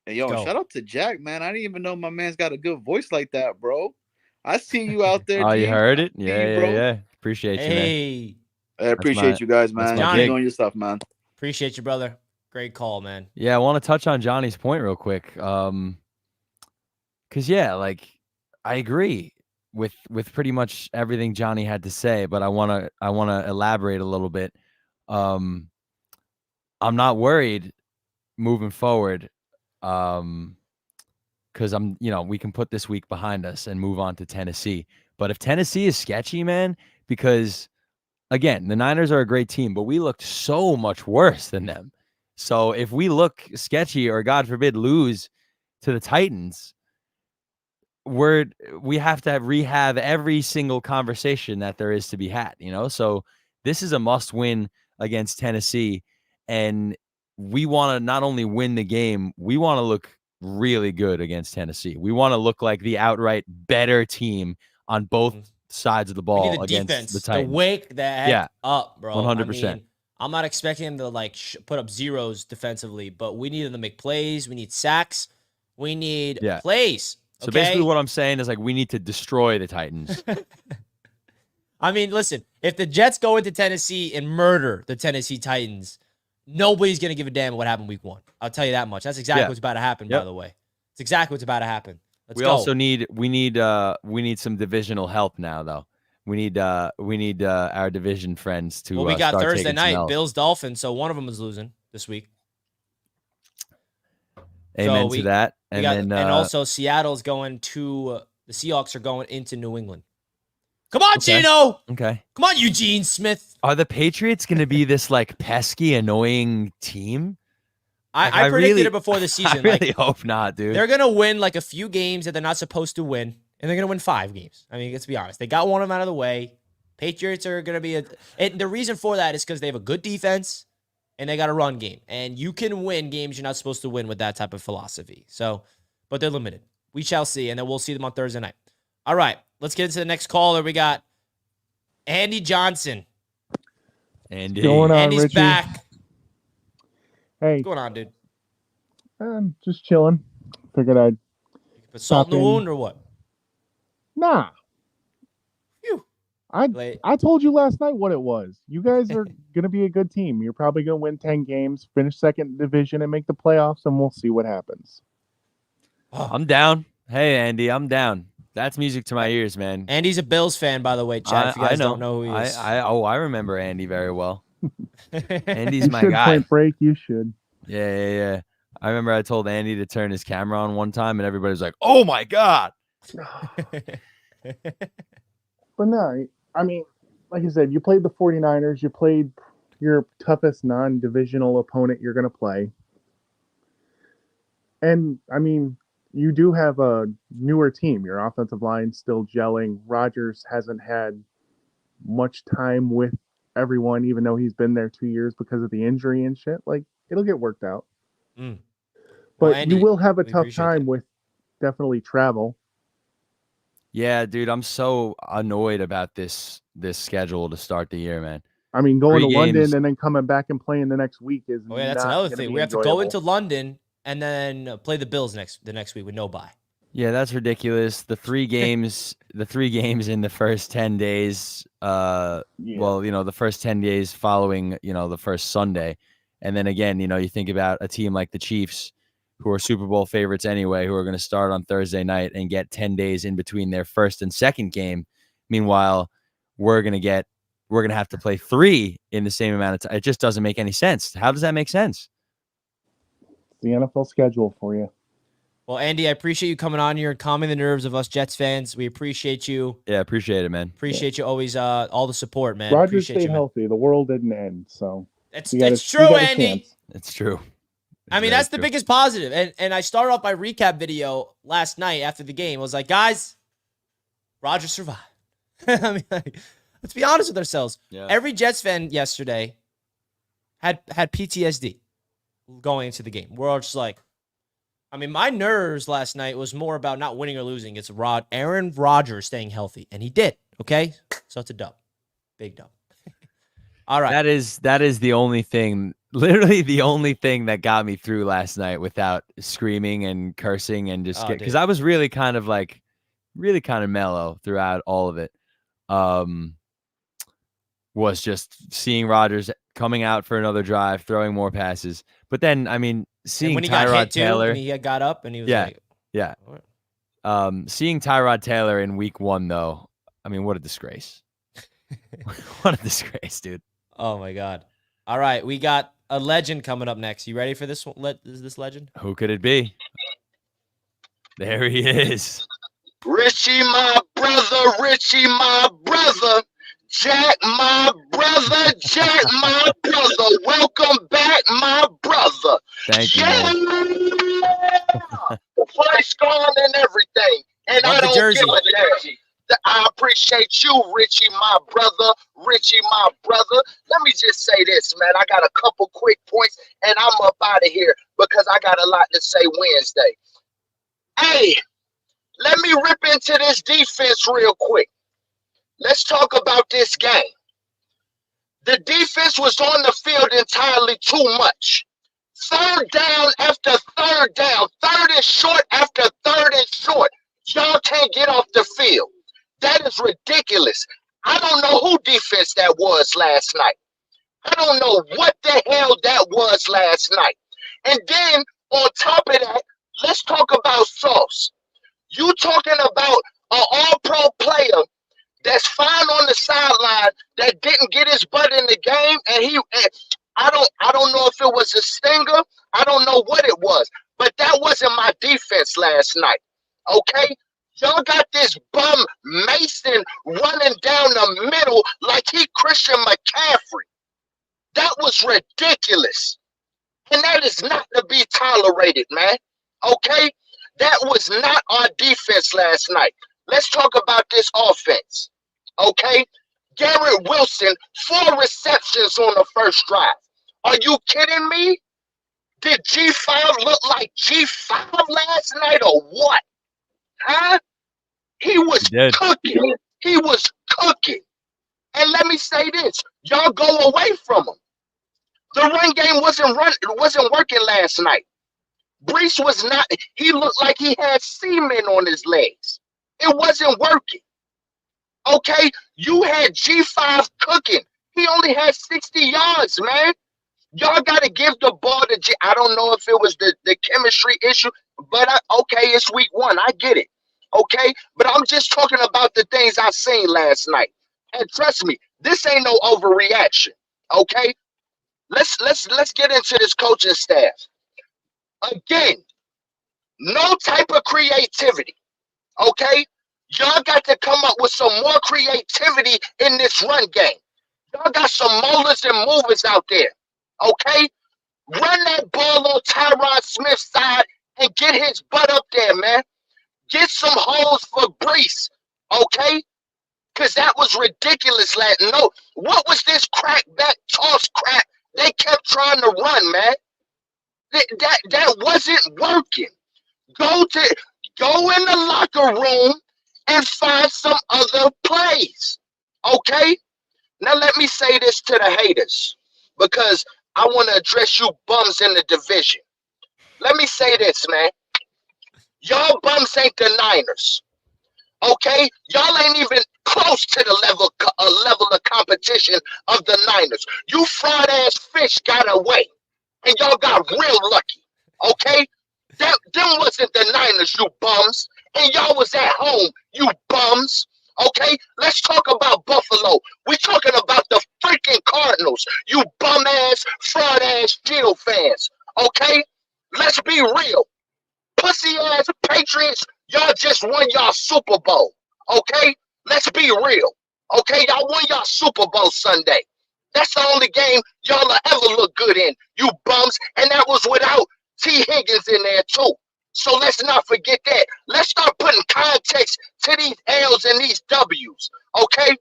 And shout out to Jack, man. I didn't even know my man's got a good voice like that, bro. I see you out there. Oh, G. you heard it? Bro. Yeah. Appreciate you, man. I appreciate you guys, man. Keep doing your stuff, man. Appreciate you, brother. Great call, man. Yeah, I want to touch on Johnny's point real quick. Because, like, I agree with pretty much everything Johnny had to say, but I want to elaborate a little bit. I'm not worried moving forward, because we can put this week behind us and move on to Tennessee. But if Tennessee is sketchy, man, because again, the Niners are a great team, but we looked so much worse than them. So if we look sketchy or, God forbid, lose to the Titans, we have to rehab every single conversation that there is to be had, So this is a must win against Tennessee, and we want to not only win the game, we want to look really good against Tennessee. We want to look like the outright better team on both sides of the ball the against defense, the Titans. To wake that up, bro. 100%. I'm not expecting them to put up zeros defensively, but we need them to make plays. We need sacks. We need plays. So basically what I'm saying is, like, we need to destroy the Titans. Listen, if the Jets go into Tennessee and murder the Tennessee Titans, nobody's going to give a damn what happened week 1. I'll tell you that much. That's exactly what's about to happen, by the way. It's exactly what's about to happen. Let's go. Also need some divisional help now, though. We need our division friends to. Well, we got Thursday night, Bills Dolphins, so one of them is losing this week. Amen to that. And also Seattle's going to the Seahawks are going into New England. Come on, Gino. Okay. Come on, Eugene Smith. Are the Patriots going to be this pesky, annoying team? I predicted it before the season. I really hope not, dude. They're going to win a few games that they're not supposed to win, and they're going to win 5 games. Let's be honest. They got one of them out of the way. Patriots are going to be the reason for that is because they have a good defense. and they got a run game. And you can win games you're not supposed to win with that type of philosophy. So, but they're limited. We shall see, and then we'll see them on Thursday night. All right, let's get into the next caller. We got Andy Johnson. Andy. Going on, Andy's Richie? back. Hey, What's going on, dude? just chilling. Figured I'd Put salt in the Stop in. wound or what? nah. Phew. I Late. I told you last night what it was. You guys are gonna be a good team. You're probably gonna win 10 games, finish second division, and make the playoffs, and we'll see what happens. I'm down. Hey, Andy, I'm down. That's music to my ears, man. Andy's a Bills fan, by the way, Chad. If you guys know. don't know who he is. I remember Andy very well. Andy's You my should guy. Point Break. You should. Yeah. I remember I told Andy to turn his camera on one time, and everybody was like, "Oh my god!" But no, I mean, like I said, you played the 49ers. You played your toughest non-divisional opponent you're gonna play, and I mean, you do have a newer team. Your offensive line's still gelling. Rodgers hasn't had much time with everyone, even though he's been there 2 years because of the injury and shit. Like, it'll get worked out. Mm. But Well, Andy, you will have a we tough appreciate time that. with definitely travel. Yeah, dude, I'm so annoyed about this schedule to start the year, man. I mean, going 3 to London games. and then coming back and playing the next week is Oh yeah, that's not another gonna thing. be We have to go enjoyable. into London and then play the Bills the next week with no bye. Yeah, that's ridiculous. The 3 games, in the first 10 days. Yeah. Well, the first 10 days following, the first Sunday, and then again, you think about a team like the Chiefs, who are Super Bowl favorites anyway, who are going to start on Thursday night and get 10 days in between their first and second game. Meanwhile, we're going to have to play 3 in the same amount of time. It just doesn't make any sense. How does that make sense? The NFL schedule for you. Well, Andy, I appreciate you coming on here and calming the nerves of us Jets fans. We appreciate you. Yeah, appreciate it, man. Appreciate you always, all the support, man. Rodgers Appreciate stayed you, man. healthy. The world didn't end, so It's you got it's true, Andy. chance. It's true. I mean, that's the biggest positive. And I started off my recap video last night after the game. I was like, guys, Rodgers survived. I mean, like, let's be honest with ourselves. Yeah. Every Jets fan yesterday had PTSD going into the game. We're all just like, I mean, my nerves last night was more about not winning or losing. It's Aaron Rodgers staying healthy, and he did. Okay, so it's a dub, big dub. All right, That is the only thing, literally the only thing that got me through last night without screaming and cursing and just because I was really kind of mellow throughout all of it. Was just seeing Rodgers coming out for another drive, throwing more passes. But then, I mean, seeing when he Tyrod got hit Taylor, too, and he got up and he was like, yeah. What? Seeing Tyrod Taylor in week 1, though, I mean, what a disgrace. What a disgrace, dude. Oh my God. All right, we got a legend coming up next. You ready for this one? Is this legend? Who could it be? There he is. Richie, my brother, Richie, my brother. Jack, my brother, Jack, my brother. Welcome back, my brother. Thank you, man. The place gone and everything. And Love I the don't jersey. give a damn. I appreciate you, Richie, my brother. Richie, my brother. Let me just say this, man. I got a couple quick points, and I'm up out of here because I got a lot to say Wednesday. Hey, let me rip into this defense real quick. Let's talk about this game. The defense was on the field entirely too much. Third down after third down. Third and short after third and short. Y'all can't get off the field. That is ridiculous. I don't know who defense that was last night. I don't know what the hell that was last night. And then on top of that, let's talk about Sauce. You talking about an all-pro player that's fine on the sideline that didn't get his butt in the game, and I don't know if it was a stinger. I don't know what it was, but that wasn't my defense last night. Okay? Y'all got this bum Mason running down the middle like he Christian McCaffrey. That was ridiculous. And that is not to be tolerated, man. Okay? That was not our defense last night. Let's talk about this offense. Okay? Garrett Wilson, 4 receptions on the first drive. Are you kidding me? Did G5 look like G5 last night or what? Huh? He was cooking. He was cooking. And let me say this, y'all go away from him. The run game wasn't working last night. Brees was not. He looked like he had semen on his legs. It wasn't working. Okay, you had G5 cooking. He only had 60 yards, man. Y'all got to give the ball to G. I don't know if it was the chemistry issue, but okay, it's week 1. I get it. Okay, but I'm just talking about the things I seen last night. And trust me, this ain't no overreaction. Okay, let's get into this coaching staff. Again, no type of creativity. Okay, y'all got to come up with some more creativity in this run game. Y'all got some molars and movers out there. Okay, run that ball on Tyron Smith's side and get his butt up there, man. Get some holes for Brees, okay? Because that was ridiculous. No, what was this crackback toss crap they kept trying to run, man? That wasn't working. Go in the locker room and find some other plays, okay? Now let me say this to the haters, because I want to address you bums in the division. Let me say this, man. Y'all bums ain't the Niners. Okay? Y'all ain't even close to the level of competition of the Niners. You fraud ass fish got away. And y'all got real lucky. Okay? Them wasn't the Niners, you bums. And y'all was at home, you bums. Okay? Let's talk about Buffalo. We're talking about the freaking Cardinals, you bum ass, fraud ass Jill fans. Okay? Let's be real. Pussy ass Patriots, y'all just won y'all Super Bowl. Okay? Let's be real. Okay? Y'all won y'all Super Bowl Sunday. That's the only game y'all will ever look good in, you bums. And that was without T. Higgins in there too. So let's not forget that. Let's start putting context to these L's and these W's. Okay?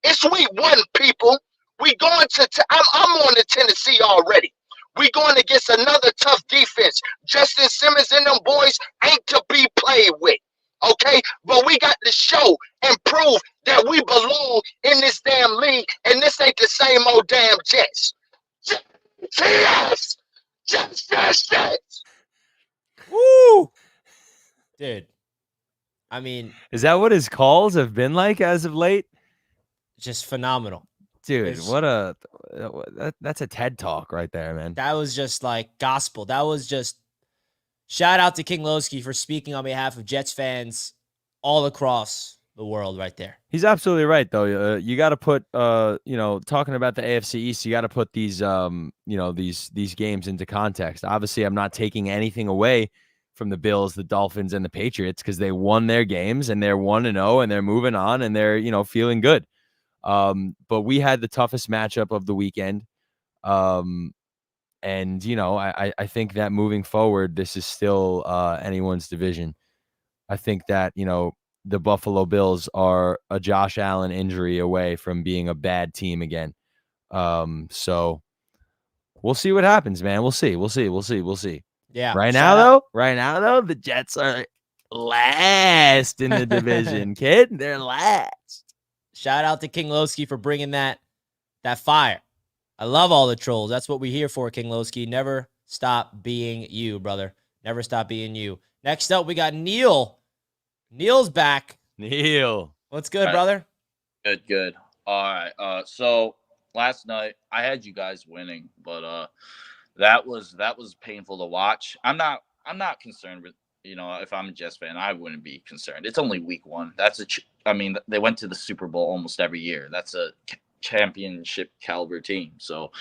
It's week 1, people. We going I'm on to Tennessee already. We going against another tough defense. Justin Simmons and them boys ain't to be played with. Okay? But we got to show and prove that we belong in this damn league, and this ain't the same old damn Jets. Yes! Jets! Woo! Dude. I mean, is that what his calls have been like as of late? Just phenomenal. Dude, that's a TED talk right there, man. That was just like gospel. That was just shout out to King Lowski for speaking on behalf of Jets fans all across the world right there. He's absolutely right, though. You got to put, talking about the AFC East, you got to put these, these games into context. Obviously, I'm not taking anything away from the Bills, the Dolphins, and the Patriots because they won their games and they're 1-0 and they're moving on and they're, feeling good. But we had the toughest matchup of the weekend. And, I think that moving forward, this is still anyone's division. I think that, the Buffalo Bills are a Josh Allen injury away from being a bad team again. So we'll see what happens, man. We'll see. Yeah. Right now, though, the Jets are last in the division, kid. They're last. Shout out to King Lowski for bringing that fire. I love all the trolls. That's what we're here for, King Lowski. Never stop being you, brother. Never stop being you. Next up, we got Neil. Neil's back. Neil. What's good, brother? Good. All right. So last night I had you guys winning, but that was painful to watch. I'm not concerned with, if I'm a Jets fan, I wouldn't be concerned. It's only week 1. They went to the Super Bowl almost every year. That's a championship caliber team. So,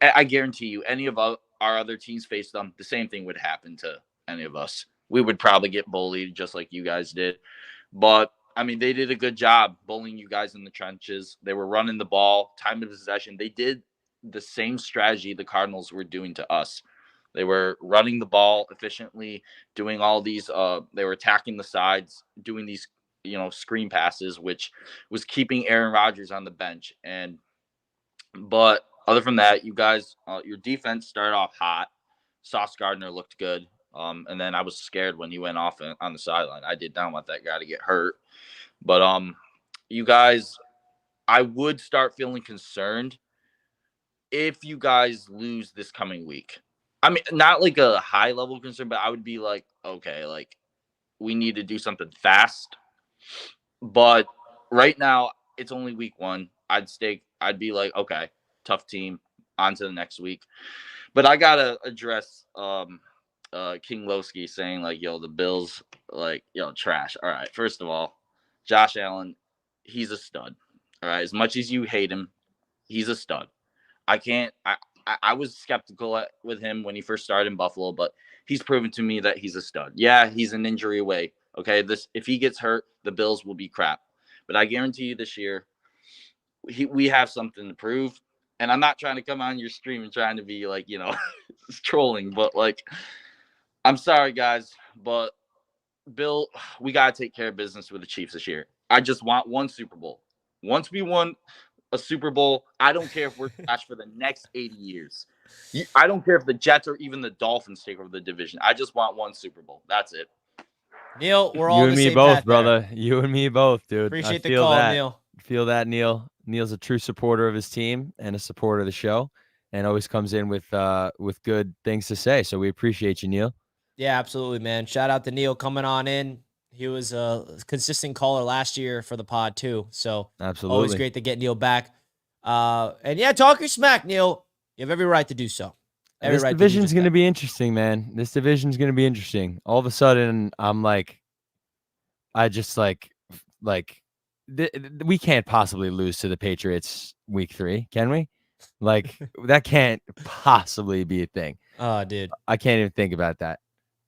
I guarantee you, any of our other teams faced them, the same thing would happen to any of us. We would probably get bullied just like you guys did. But, they did a good job bullying you guys in the trenches. They were running the ball, time of possession. They did the same strategy the Cardinals were doing to us. They were running the ball efficiently, doing all these, they were attacking the sides, doing these, screen passes, which was keeping Aaron Rodgers on the bench. But other from that, you guys, your defense started off hot. Sauce Gardner looked good. And then I was scared when he went off on the sideline. I did not want that guy to get hurt. But you guys, I would start feeling concerned if you guys lose this coming week. I mean, not like a high level concern, but I would be like, okay, like we need to do something fast. But right now, it's only week 1. I'd be like, okay, tough team, on to the next week. But I gotta address King Lowski saying like, yo, the Bills, like, yo, trash. All right, first of all, Josh Allen, he's a stud. All right, as much as you hate him, he's a stud. I was skeptical with him when he first started in Buffalo, but he's proven to me that he's a stud. Yeah, he's an injury away. Okay, if he gets hurt, the Bills will be crap. But I guarantee you this year, we have something to prove. And I'm not trying to come on your stream and trying to be like, trolling, but like, I'm sorry, guys, but Bill, we got to take care of business with the Chiefs this year. I just want one Super Bowl. Once we won a Super Bowl, I don't care if we're trash for the next 80 years. I don't care if the Jets or even the Dolphins take over the division. I just want one Super Bowl. That's it. Neil, we're all you on and the me same both, path brother. there. You and me both, dude. Appreciate I the call, that. Neil. Feel that, Neil. Neil's a true supporter of his team and a supporter of the show, and always comes in with good things to say. So we appreciate you, Neil. Yeah, absolutely, man. Shout out to Neil coming on in. He was a consistent caller last year for the pod too. So absolutely, always great to get Neil back. And yeah, talk your smack, Neil. You have every right to do so. This division's going to be interesting, man. This division's going to be interesting. All of a sudden, I'm like, I just like we can't possibly lose to the Patriots week 3, can we? Like that can't possibly be a thing. Oh, dude, I can't even think about that.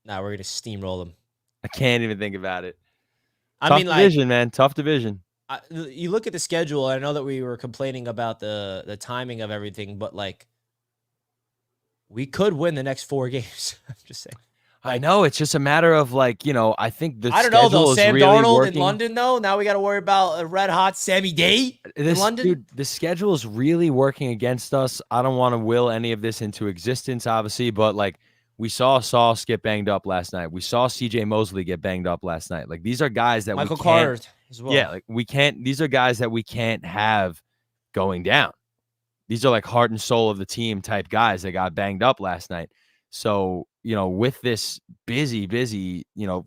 Nah, we're gonna steamroll them. I can't even think about it. Tough division, man. Tough division. You look at the schedule. I know that we were complaining about the timing of everything, but like, we could win the next 4 games. I'm just saying. I know it's just a matter of like, I think the I don't know though. is Sam really Darnold working. in London though. Now we got to worry about a red hot Sammy Day in London. Dude, the schedule is really working against us. I don't want to will any of this into existence, obviously, but like we saw Sauce get banged up last night. We saw CJ Mosley get banged up last night. Like these are guys that Michael we can't, Carter as well. Yeah, like we can't. These are guys that we can't have going down. These are like heart and soul of the team type guys that got banged up last night. So, with this busy,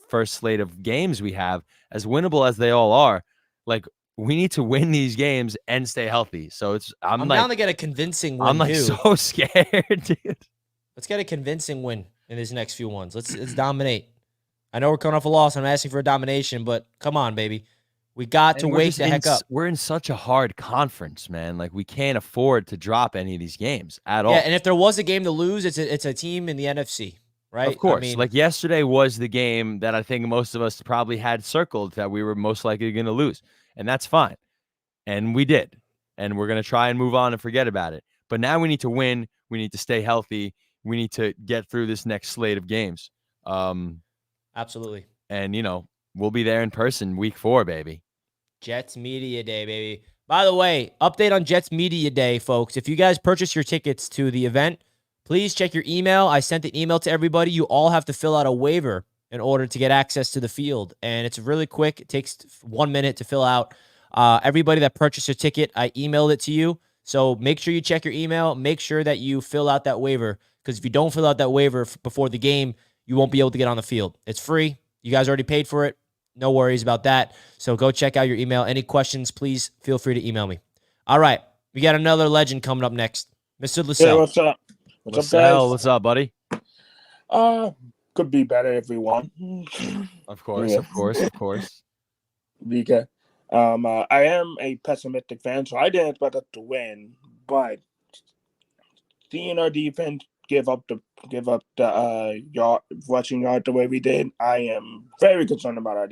first slate of games we have, as winnable as they all are, like we need to win these games and stay healthy. So I'm like, down to get a convincing win. I'm like too. so scared, dude. Let's get a convincing win in these next few ones. Let's dominate. I know we're coming off a loss. I'm asking for a domination, but come on, baby. We got to wake the heck up. We're in such a hard conference, man. Like we can't afford to drop any of these games at all. Yeah, and if there was a game to lose, it's a team in the NFC, right? Of course. Like yesterday was the game that I think most of us probably had circled that we were most likely going to lose, and that's fine. And we did, and we're going to try and move on and forget about it. But now we need to win. We need to stay healthy. We need to get through this next slate of games. Absolutely. And we'll be there in person week 4, baby. Jets Media Day, baby. By the way, update on Jets Media Day, folks. If you guys purchase your tickets to the event, please check your email. I sent an email to everybody. You all have to fill out a waiver in order to get access to the field. And it's really quick. It takes 1 minute to fill out. Everybody that purchased a ticket, I emailed it to you. So make sure you check your email. Make sure that you fill out that waiver. Because if you don't fill out that waiver before the game, you won't be able to get on the field. It's free. You guys already paid for it. No worries about that. So go check out your email. Any questions, please feel free to email me. All right. We got another legend coming up next. Mr. Lucelle. Hey, what's up? What's up, guys? What's up, buddy? Could be better if we won. Of course, Yeah. of course. Because I am a pessimistic fan, so I didn't expect us to win. But seeing our defense give up the yard rushing yard the way we did, I am very concerned about our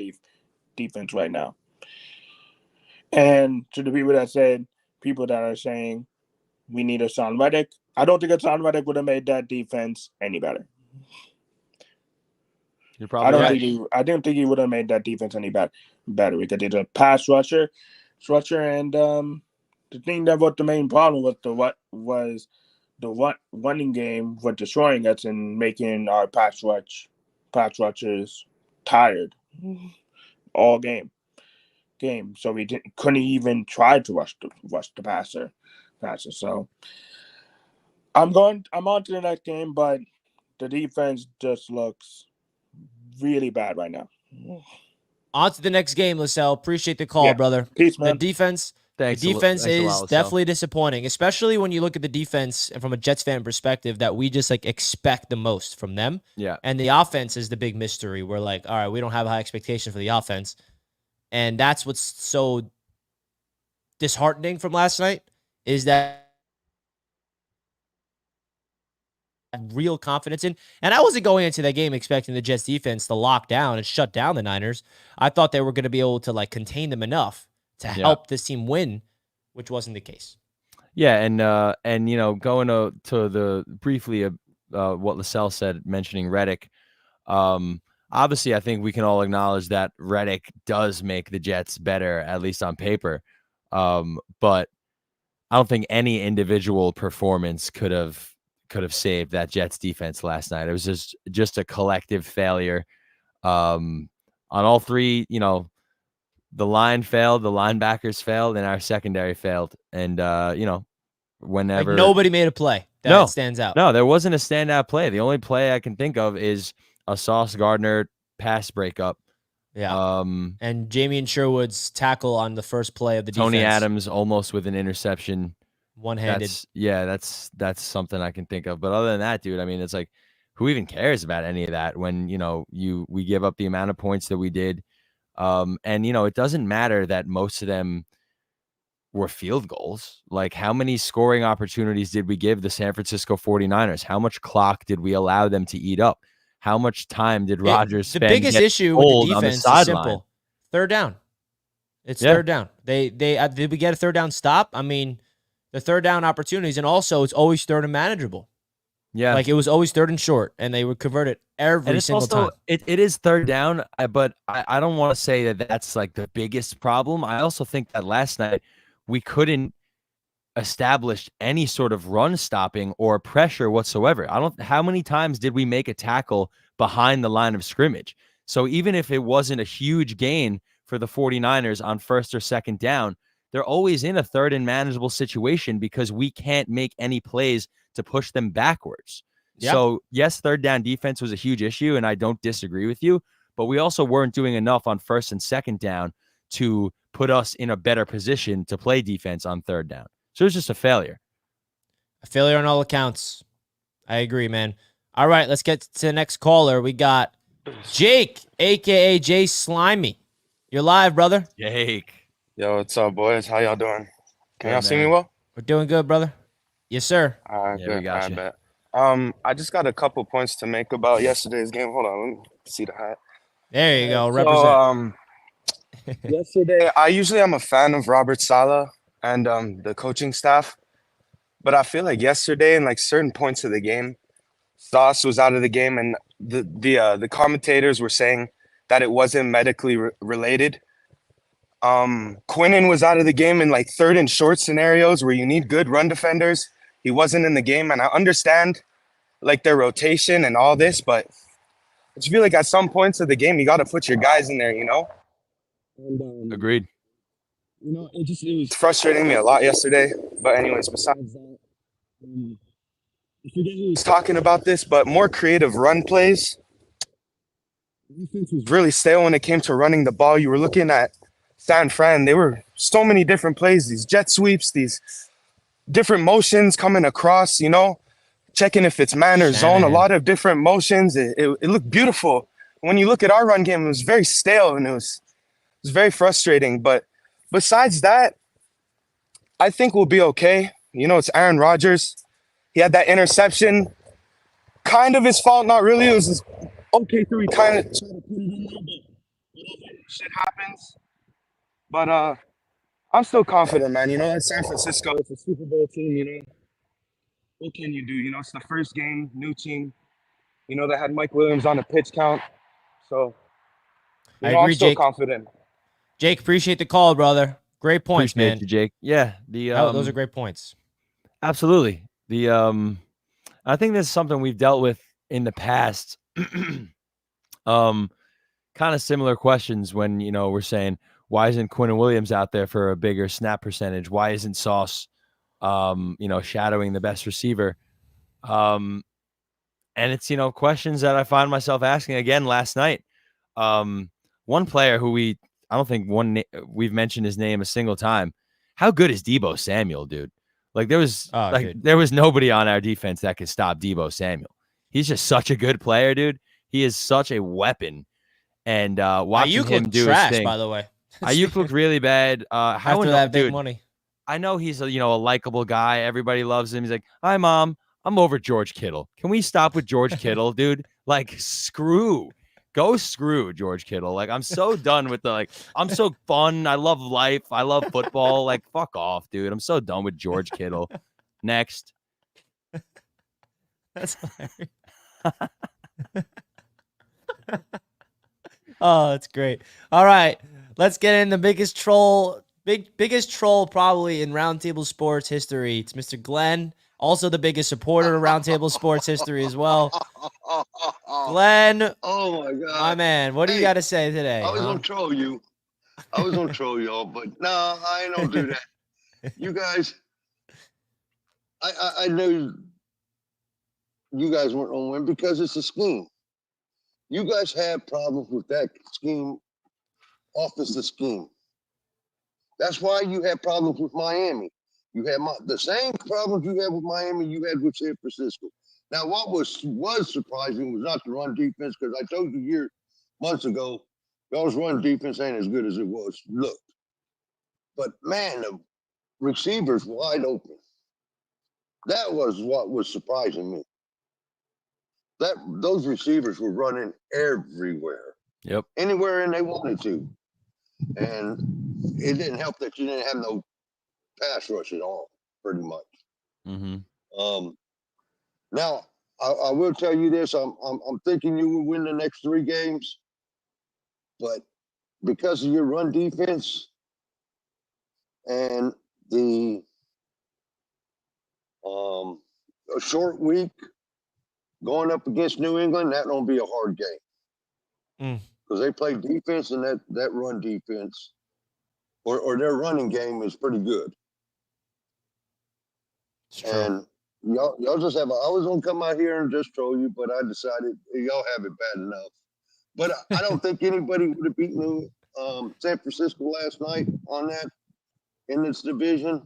defense right now. And to the people that are saying we need a Hassan Reddick, I don't think Hassan Reddick would have made that defense any better. You're probably I didn't think he would have made that defense any better because he's a pass rusher, and the thing that was the main problem with the running game was destroying us and making our pass rushers tired all game. So we couldn't even try to rush the passer. So I'm on to the next game, but the defense just looks really bad right now. On to the next game, LaSalle. Appreciate the call, brother. Peace, man. The defense Thanks. The defense thanks a is lot, definitely disappointing, especially when you look at the defense and from a Jets fan perspective that we just like expect the most from them. Yeah. And the offense is the big mystery. We're like, all right, we don't have high expectations for the offense. And that's what's so disheartening from last night is that real confidence in. And I wasn't going into that game expecting the Jets defense to lock down and shut down the Niners. I thought they were going to be able to like contain them enough to help this team win, which wasn't the case. Yeah, and you know, going to the briefly what LaSalle said, mentioning Reddick. Obviously, I think we can all acknowledge that Reddick does make the Jets better, at least on paper. But I don't think any individual performance could have saved that Jets defense last night. It was just a collective failure on all three. You know, the line failed, the linebackers failed, and our secondary failed. And you know, whenever like nobody made a play that stands out. No, there wasn't a standout play. The only play I can think of is a Sauce Gardner pass breakup. Yeah. And Jamie Sherwood's tackle on the first play of the Tony defense. Adams almost with an interception. One-handed. That's something I can think of. But other than that, dude, I mean, it's like, who even cares about any of that when, you know, we give up the amount of points that we did. And, you know, it doesn't matter that most of them were field goals. Like, how many scoring opportunities did we give the San Francisco 49ers? How much clock did we allow them to eat up? How much time did Rodgers spend? The biggest issue with the defense is simple. Third down. It's third down. They did we get a third down stop? I mean, the third down opportunities, and also it's always third and manageable. Yeah. Like it was always third and short, and they would convert it every single time. It is third down, but I don't want to say that that's like the biggest problem. I also think that last night we couldn't establish any sort of run stopping or pressure whatsoever. How many times did we make a tackle behind the line of scrimmage? So even if it wasn't a huge gain for the 49ers on first or second down, they're always in a third and manageable situation because we can't make any plays to push them backwards. Yeah. So yes, third down defense was a huge issue, and I don't disagree with you, but we also weren't doing enough on first and second down to put us in a better position to play defense on third down. So it was just a failure. A failure on all accounts. I agree, man. All right, let's get to the next caller. We got Jake, a.k.a. Jay Slimy. You're live, brother. Jake. Yo, what's up, boys? How y'all doing? Can y'all see me well? We're doing good, brother. Yes, sir. All right, Yeah, good. we got I you. bet. I just got a couple points to make about yesterday's game. Hold on, let me see the hat. There you go. Represent. Yesterday, I'm a fan of Robert Saleh and the coaching staff, but I feel like yesterday, in like certain points of the game, Sauce was out of the game, and the commentators were saying that it wasn't medically related. Quinnen was out of the game in like third and short scenarios where you need good run defenders. He wasn't in the game, and I understand like their rotation and all this, but I just feel like at some points of the game you got to put your guys in there, you know. And, Agreed. You know, it was frustrating me a lot yesterday. But anyways, besides that, I forget who was talking about this, but more creative run plays. The defense was really stale when it came to running the ball. You were looking at San Fran. There were so many different plays, these jet sweeps, these different motions coming across, you know, checking if it's man or zone, a lot of different motions. It looked beautiful. When you look at our run game, it was very stale, and it was very frustrating. But besides that, I think we'll be okay. You know, it's Aaron Rodgers. He had that interception. Kind of his fault, not really. It was his okay through. He kind of tried to put it in there, but whatever, shit happens. But I'm still confident, man. You know, it's San Francisco. It's a Super Bowl team, you know. What can you do? You know, it's the first game, new team. You know, they had Mike Williams on a pitch count. So, I agree, I'm still Jake. confident. Jake, appreciate the call, brother. Great points, Appreciate man. you, Jake. Yeah, Those are great points. Absolutely. I think this is something we've dealt with in the past. Kind of similar questions when, we're saying, why isn't Quinn Williams out there for a bigger snap percentage? Why isn't Sauce, shadowing the best receiver? And it's, questions that I find myself asking again last night. One player who I don't think we've mentioned his name a single time. How good is Deebo Samuel, dude? Like there was nobody on our defense that could stop Deebo Samuel. He's just such a good player, dude. He is such a weapon. And watching Ayuk him looked do trash, his thing. By the way. Ayuk looked really bad. After that big money. I know he's a likable guy. Everybody loves him. He's like, "Hi, Mom. I'm over George Kittle. Can we stop with George Kittle, dude? Like, go screw George Kittle. Like, I'm so done with I'm so fun. I love life. I love football. Like, fuck off, dude. I'm so done with George Kittle. Next." That's hilarious. Oh, that's great. All right, let's get in the biggest troll probably in Roundtable Sports history. It's Mr. Glenn, also the biggest supporter of Roundtable Sports history as well. Glenn, oh my God, my man, what do you got to say today? I was gonna troll you. I was gonna troll y'all, but no, I don't do that. You guys, I know you guys weren't gonna win because it's a scheme. You guys have problems with that scheme, offensive scheme. That's why you have problems with Miami. You had the same problems you had with Miami you had with San Francisco. Now, what was surprising was not the run defense, because I told you months ago, y'all's run defense ain't as good as it was looked. But man, the receivers wide open. That was what was surprising me. Those receivers were running everywhere. Yep. Anywhere and they wanted to. And it didn't help that you didn't have no pass rush at all, pretty much. Mm-hmm. Now, I will tell you this. I'm thinking you will win the next 3 games. But because of your run defense and the a short week going up against New England, that don't be a hard game. Because they play defense, and that run defense or their running game is pretty good. And y'all just have I was gonna come out here and just troll you, but I decided y'all have it bad enough. But I don't think anybody would have beaten San Francisco last night on that in this division.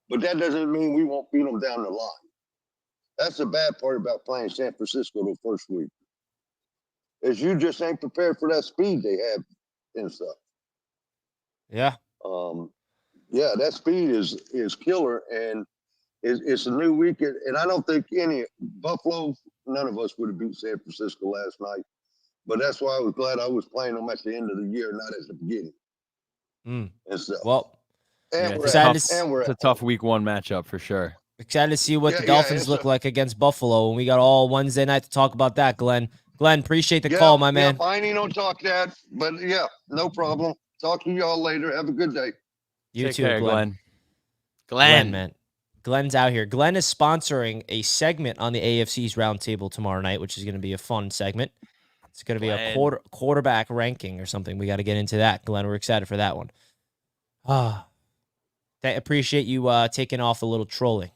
But that doesn't mean we won't beat them down the line. That's the bad part about playing San Francisco the first week. Is you just ain't prepared for that speed they have and stuff. Yeah. Yeah, that speed is killer, and it's a new week. And I don't think Buffalo, none of us would have beat San Francisco last night. But that's why I was glad I was playing them at the end of the year, not at the beginning. And stuff. Well, it's a tough week 1 matchup for sure. Excited to see what the Dolphins look like against Buffalo. And we got all Wednesday night to talk about that, Glenn. Glenn, appreciate the call, my man. I ain't gonna talk that, but yeah, no problem. Talk to y'all later. Have a good day. You Take too, care, Glenn. Glenn, man. Glenn's out here. Glenn is sponsoring a segment on the AFC's Roundtable tomorrow night, which is going to be a fun segment. It's going to be a quarterback ranking or something. We got to get into that, Glenn. We're excited for that one. Appreciate you taking off a little trolling.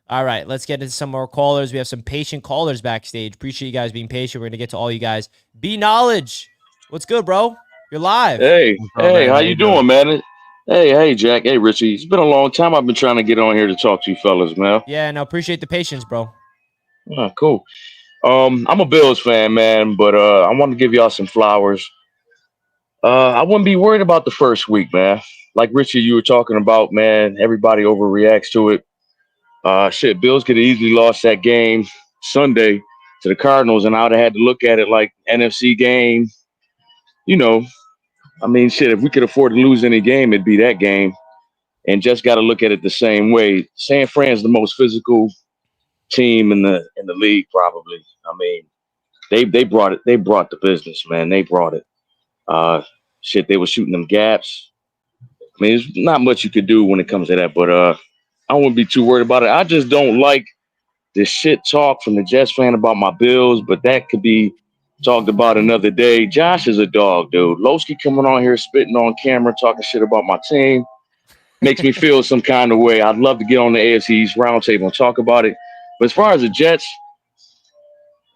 All right, let's get into some more callers. We have some patient callers backstage. Appreciate you guys being patient. We're going to get to all you guys. B Knowledge. What's good, bro? You're live. Hey, how you doing, man? Hey, Jack. Hey, Richie. It's been a long time. I've been trying to get on here to talk to you fellas, man. Yeah, no, appreciate the patience, bro. Cool. I'm a Bills fan, man, but I want to give y'all some flowers. I wouldn't be worried about the first week, man. Like Richie, you were talking about, man, everybody overreacts to it. Bills could have easily lost that game Sunday to the Cardinals, and I would have had to look at it like NFC game. If we could afford to lose any game, it'd be that game. And just got to look at it the same way. San Fran's the most physical team in the league, probably. They brought it. They brought the business, man. They brought it. They were shooting them gaps. mean, there's not much you could do when it comes to that, but I wouldn't be too worried about it. I just don't like this shit talk from the Jets fan about my Bills, but that could be talked about another day. Josh is a dog, dude. Lowski coming on here spitting on camera, talking shit about my team makes me feel some kind of way. I'd love to get on the AFC East roundtable and talk about it. But as far as the Jets,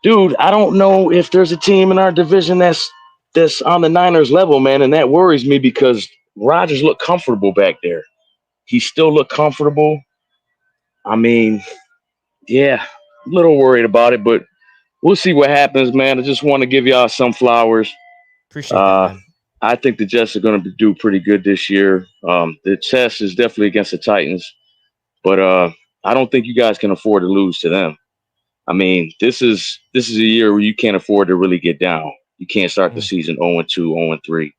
dude, I don't know if there's a team in our division that's on the Niners level, man, and that worries me because Rodgers looked comfortable back there. He still looked comfortable. I mean, yeah, a little worried about it, but we'll see what happens, man. I just want to give y'all some flowers. Appreciate that, man. I think the Jets are going to do pretty good this year. The test is definitely against the Titans, but I don't think you guys can afford to lose to them. I mean, this is a year where you can't afford to really get down. You can't start the season 0-2, 0-3.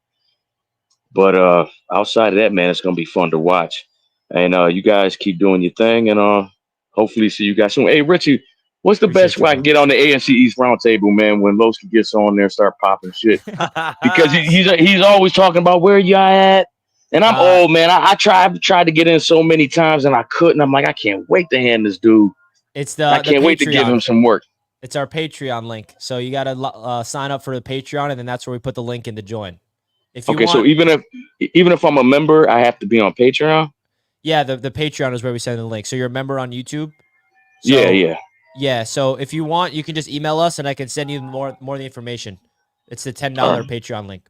But outside of that, man, it's going to be fun to watch. And you guys keep doing your thing, and hopefully see you guys soon. Hey, Richie, what's the best way I can get on the AFC East roundtable, man, when Lowski gets on there and start popping shit? Because he's always talking about where you at. And I'm old, man. I tried to get in so many times, and I couldn't. I'm like, I can't wait to hand this dude. I can't wait to give him some work. It's our Patreon link. So you got to sign up for the Patreon, and then that's where we put the link in to join. If you want, so even if I'm a member, I have to be on Patreon? Yeah, the Patreon is where we send the link. So you're a member on YouTube? So, yeah. So if you want, you can just email us, and I can send you more of the information. It's the $10 Patreon link.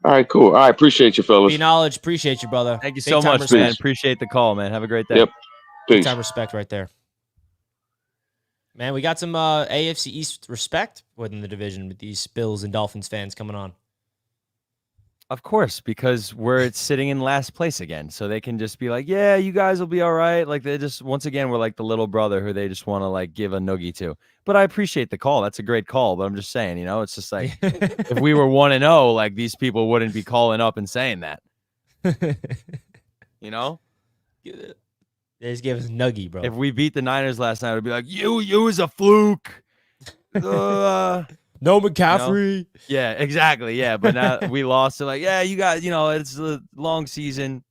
All right, cool. I appreciate you, fellas. Be knowledge. Appreciate you, brother. Thank you so much, man. Appreciate the call, man. Have a great day. Yep. Big time respect right there. Man, we got some AFC East respect within the division with these Bills and Dolphins fans coming on. Of course, because we're sitting in last place again. So they can just be like, yeah, you guys will be all right. Like they just, once again, we're like the little brother who they just want to like give a noogie to. But I appreciate the call. That's a great call. But I'm just saying, it's just like if we were 1-0, like these people wouldn't be calling up and saying that. They just gave us a nuggie, bro. If we beat the Niners last night, it would be like, you was a fluke. No McCaffrey. Yeah, exactly. Yeah, but now we lost. So like, yeah, you guys, it's a long season.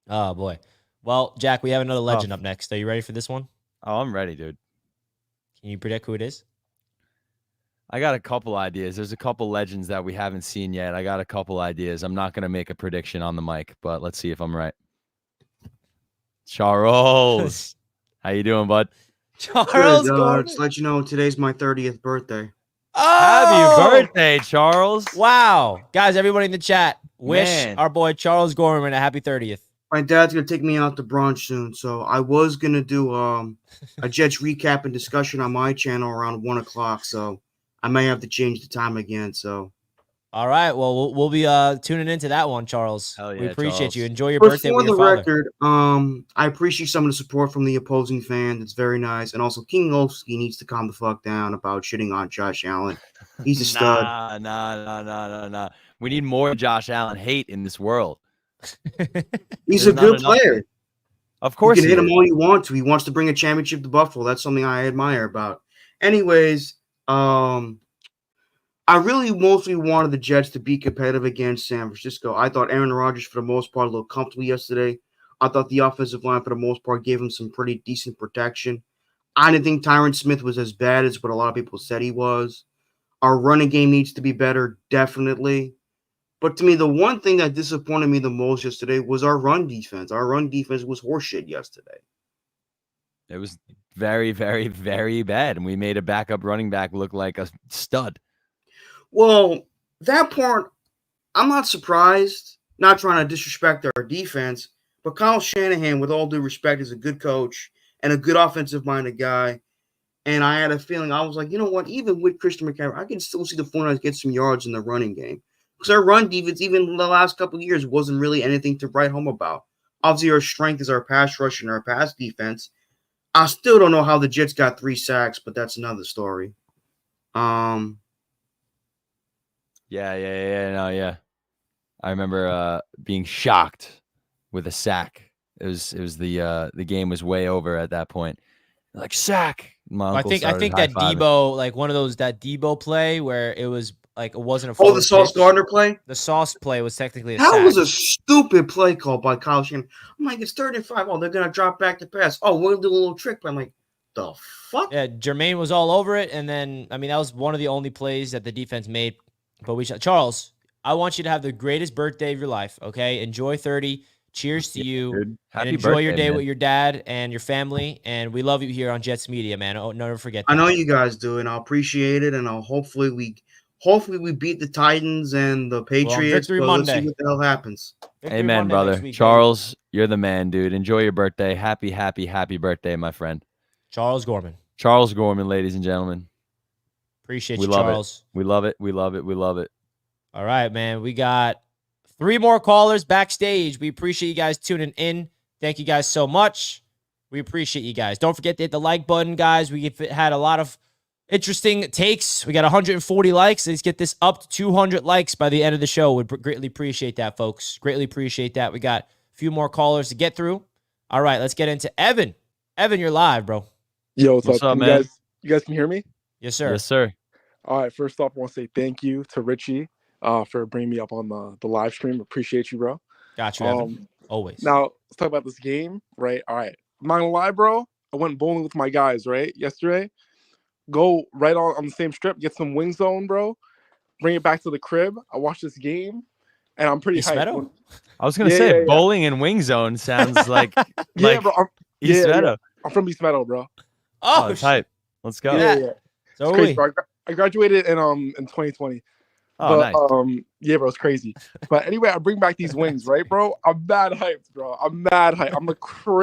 Oh, boy. Well, Jack, we have another legend up next. Are you ready for this one? Oh, I'm ready, dude. Can you predict who it is? I got a couple ideas. There's a couple legends that we haven't seen yet. I got a couple ideas. I'm not going to make a prediction on the mic, but let's see if I'm right. Charles. How you doing, bud? Charles, just let you know today's my 30th birthday. Oh! Happy birthday, Charles. Wow. Guys, everybody in the chat, wish our boy Charles Gorman a happy 30th. My dad's going to take me out to brunch soon, so I was going to do a Jets recap and discussion on my channel around 1 o'clock, so I may have to change the time again, so. All right, well, we'll be tuning into that one, Charles. Hell yeah, we appreciate Charles. you. Enjoy your birthday with your father. For the record, I appreciate some of the support from the opposing fans. It's very nice. And also, King Lowski needs to calm the fuck down about shitting on Josh Allen. He's a stud. Nah. We need more Josh Allen hate in this world. He's a good player. Of course, you can hit him all you want to. He wants to bring a championship to Buffalo. That's something I admire about. Anyways, I really mostly wanted the Jets to be competitive against San Francisco. I thought Aaron Rodgers, for the most part, looked comfortable yesterday. I thought the offensive line, for the most part, gave him some pretty decent protection. I didn't think Tyron Smith was as bad as what a lot of people said he was. Our running game needs to be better, definitely. But to me, the one thing that disappointed me the most yesterday was our run defense. Our run defense was horseshit yesterday. It was very, very, very bad. And we made a backup running back look like a stud. Well, that part, I'm not surprised. Not trying to disrespect our defense, but Kyle Shanahan, with all due respect, is a good coach and a good offensive-minded guy. And I had a feeling, I was like, you know what? Even with Christian McCaffrey, I can still see the 49ers get some yards in the running game. Because our run defense, even in the last couple of years, wasn't really anything to write home about. Obviously, our strength is our pass rush and our pass defense. I still don't know how the Jets got 3 sacks, but that's another story. Yeah. I remember being shocked with a sack. It was the game was way over at that point. Like sack. I think that Debo, like one of those, that Debo play where it was like it wasn't a Oh, full the Sauce pitch. Gardner play? The Sauce play was technically a That sack. was a stupid play call by Kyle Shanahan. I'm like, it's 35. Oh, they're going to drop back to pass. Oh, we're going to do a little trick. But I'm like, the fuck? Yeah, Jermaine was all over it. And then, I mean, that was one of the only plays that the defense made. But Charles, I want you to have the greatest birthday of your life, okay? Enjoy 30. Cheers to you. Dude. And Happy enjoy your birthday, day man. with your dad and your family. And we love you here on Jets Media, man. Oh, never forget that. I know you guys do, and I'll appreciate it. And I'll hopefully we beat the Titans and the Patriots. Victory but let's see Monday. what the hell happens. Victory Amen, Monday brother. next week, Charles, you're the man, dude. Enjoy your birthday. Happy birthday, my friend. Charles Gorman. Charles Gorman, ladies and gentlemen. Appreciate We you, love Charles. it. We love it. We love it. We love it. All right, man. We got 3 more callers backstage. We appreciate you guys tuning in. Thank you guys so much. We appreciate you guys. Don't forget to hit the like button, guys. We had a lot of interesting takes. We got 140 likes. Let's get this up to 200 likes by the end of the show. Would greatly appreciate that, folks. Greatly appreciate that. We got a few more callers to get through. All right, let's get into Evan. Evan, you're live, bro. Yo, What's up, man? You guys can hear me? Yes, sir. Yes, sir. All right, first off, I want to say thank you to Richie for bringing me up on the live stream. Appreciate you, bro. Got you, Evan. Always. Now, let's talk about this game, right? All right. I'm not gonna lie, bro. I went bowling with my guys, right? Yesterday. Go right on the same strip, get some wing zone, bro. Bring it back to the crib. I watched this game, and I'm pretty East hyped. Meadow? I was gonna say bowling and wing zone sounds like Yeah, bro. East Meadow. I'm from East Meadow, bro. Oh, that's hype. Let's go. Yeah. So It's crazy, bro. I graduated in 2020. Oh, but, nice. Yeah, bro, it's crazy. But anyway, I bring back these wings, right, bro? I'm mad hyped, bro. I'm mad hyped.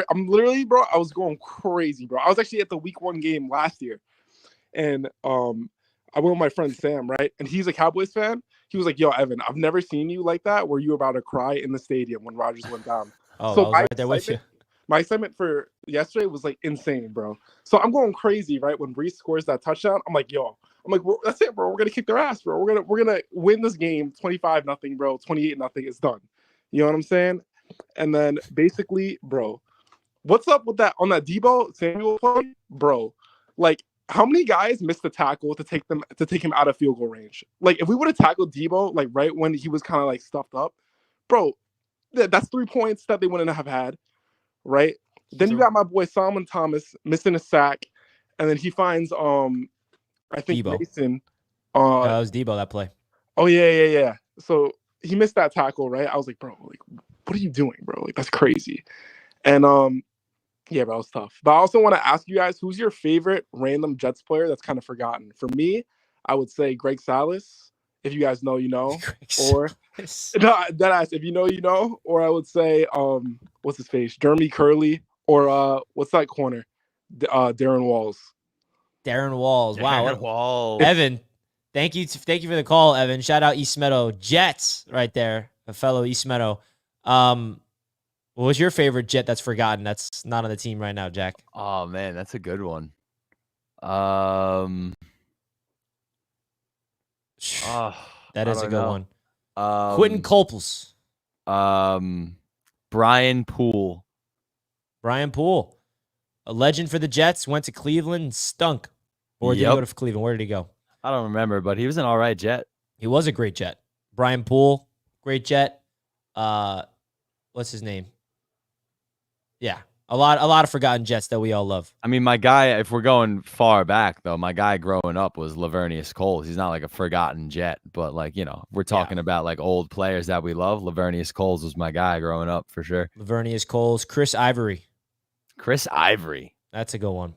I'm literally, bro, I was going crazy, bro. I was actually at the week 1 game last year. And I went with my friend Sam, right? And he's a Cowboys fan. He was like, yo, Evan, I've never seen you like that where you were about to cry in the stadium when Rodgers went down. Oh, So I was right there with you. my excitement for yesterday was like insane, bro. So I'm going crazy, right? When Brees scores that touchdown, I'm like, that's it, bro. We're gonna kick their ass, bro. We're gonna win this game 25-0, bro. 28-0. It's done. You know what I'm saying? And then basically, bro, what's up with that on that Debo Samuel play, bro? Like, how many guys missed the tackle to take him out of field goal range? Like, if we would have tackled Debo like right when he was kind of like stuffed up, bro, that's 3 points that they wouldn't have had, right? Then you got my boy Solomon Thomas missing a sack, and then he finds I think Debo. Mason. That was Debo, that play. Oh yeah. So he missed that tackle, right? I was like, bro, like, what are you doing, bro? Like, that's crazy. And yeah, bro, it was tough. But I also want to ask you guys, who's your favorite random Jets player that's kind of forgotten? For me, I would say Greg Salas. If you guys know, you know. Or no, that if you know, you know. Or I would say, what's his face? Jeremy Curley. Or what's that corner? Darren Walls. Darren Walls. Wow. Darren Walls. Evan, thank you for the call, Evan. Shout out East Meadow Jets right there, a fellow East Meadow. What was your favorite Jet that's forgotten that's not on the team right now, Jack? Oh man, that's a good one. That is a good one. one. Quentin Coples. Brian Poole. Brian Poole, a legend for the Jets, went to Cleveland and stunk. Or did he go to Cleveland? Where did he go? I don't remember, but he was an all right Jet. He was a great Jet. Brian Poole, great Jet. What's his name? Yeah, a lot of forgotten Jets that we all love. I mean, my guy, if we're going far back, though, my guy growing up was Lavernius Coles. He's not like a forgotten Jet, but like, you know, we're talking about like old players that we love. Lavernius Coles was my guy growing up for sure. Lavernius Coles, Chris Ivory. That's a good one.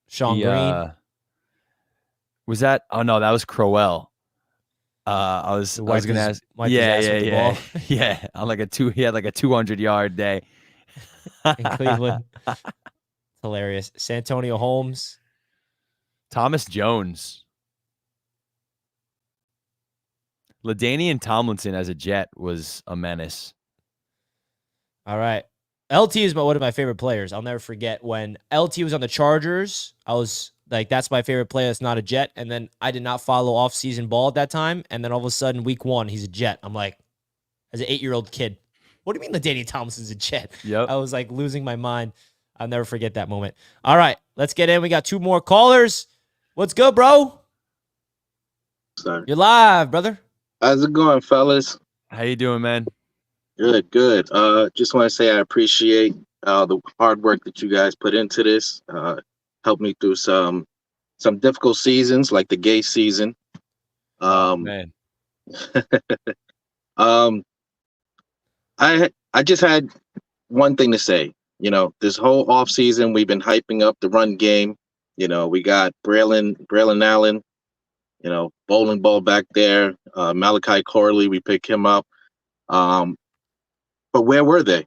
Sean Green. Was that? Oh no, that was Crowell. I was gonna ask. Yeah. Yeah. On like he had like a 200-yard day in Cleveland. Hilarious. Santonio Holmes. Thomas Jones. LaDainian Tomlinson as a Jet was a menace. All right. LT is one of my favorite players. I'll never forget when LT was on the Chargers. I was like, that's my favorite player that's not a Jet. And then I did not follow off-season ball at that time. And then all of a sudden, week 1, he's a Jet. I'm like, as an 8-year-old kid, what do you mean LaDainian Tomlinson's a Jet? Yep. I was like losing my mind. I'll never forget that moment. All right, let's get in. We got 2 more callers. What's good, bro? Sorry. You're live, brother. How's it going, fellas? How you doing, man? Good, good. Just want to say I appreciate the hard work that you guys put into this. Helped me through some difficult seasons, like the gay season. Man. I just had one thing to say. You know, this whole off season we've been hyping up the run game. You know, we got Braylon Allen. You know, bowling ball back there. Malachi Corley, we pick him up. But where were they?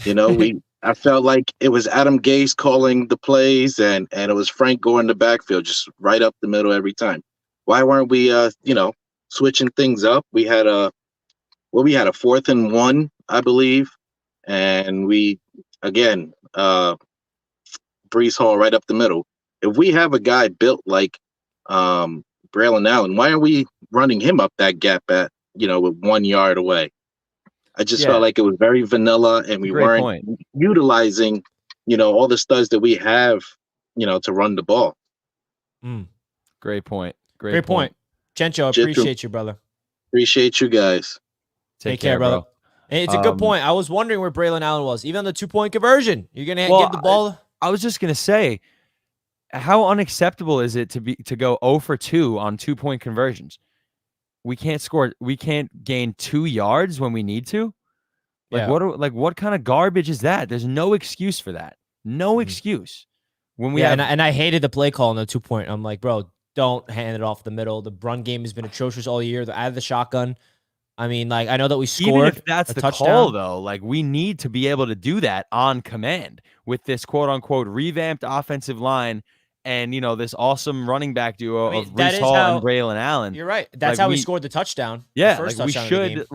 You know, I felt like it was Adam Gase calling the plays and it was Frank Gore in the backfield, just right up the middle every time. Why weren't we switching things up? We had a 4th and 1, I believe. And we again, Brees Hall right up the middle. If we have a guy built like Braylon Allen, why are we running him up that gap at, with 1 yard away? I just felt like it was very vanilla and we weren't utilizing, all the studs that we have, to run the ball. Great point. Great point. Chencho, appreciate you, brother. Appreciate you guys. Take care, brother. And it's a good point. I was wondering where Braylon Allen was. Even on the 2-point conversion, you're going to give the ball. I was just going to say, how unacceptable is it to go 0 for 2 on 2-point conversions? We can't score. We can't gain 2 yards when we need to. What kind of garbage is that? There's no excuse for that. No excuse. When we and I hated the play call on the 2-point. I'm like, bro, don't hand it off the middle. The run game has been atrocious all year. They're out of the shotgun. I mean, like, I know that we scored. Even if that's the touchdown. call, though, like, we need to be able to do that on command with this quote unquote revamped offensive line. And, this awesome running back duo of Brees Hall and Braylon Allen. You're right. That's how we scored the touchdown. Yeah, the first we touchdown should,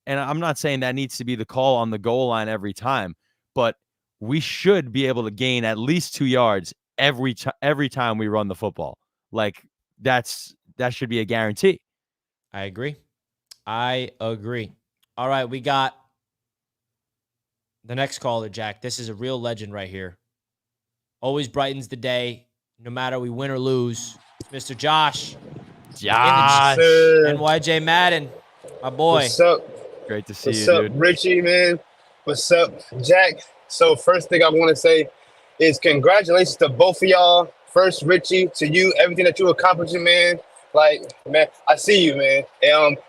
and I'm not saying that needs to be the call on the goal line every time, but we should be able to gain at least 2 yards every time we run the football. Like, that should be a guarantee. I agree. All right, we got the next caller, Jack. This is a real legend right here. Always brightens the day. No matter we win or lose, it's Mr. Josh. NYJ Madden, my boy. What's up? Great to see you, What's up, dude. Richie, man? What's up, Jack? So first thing I want to say is congratulations to both of y'all. First, Richie, to you, everything that you're accomplishing, man. Like, man, I see you, man.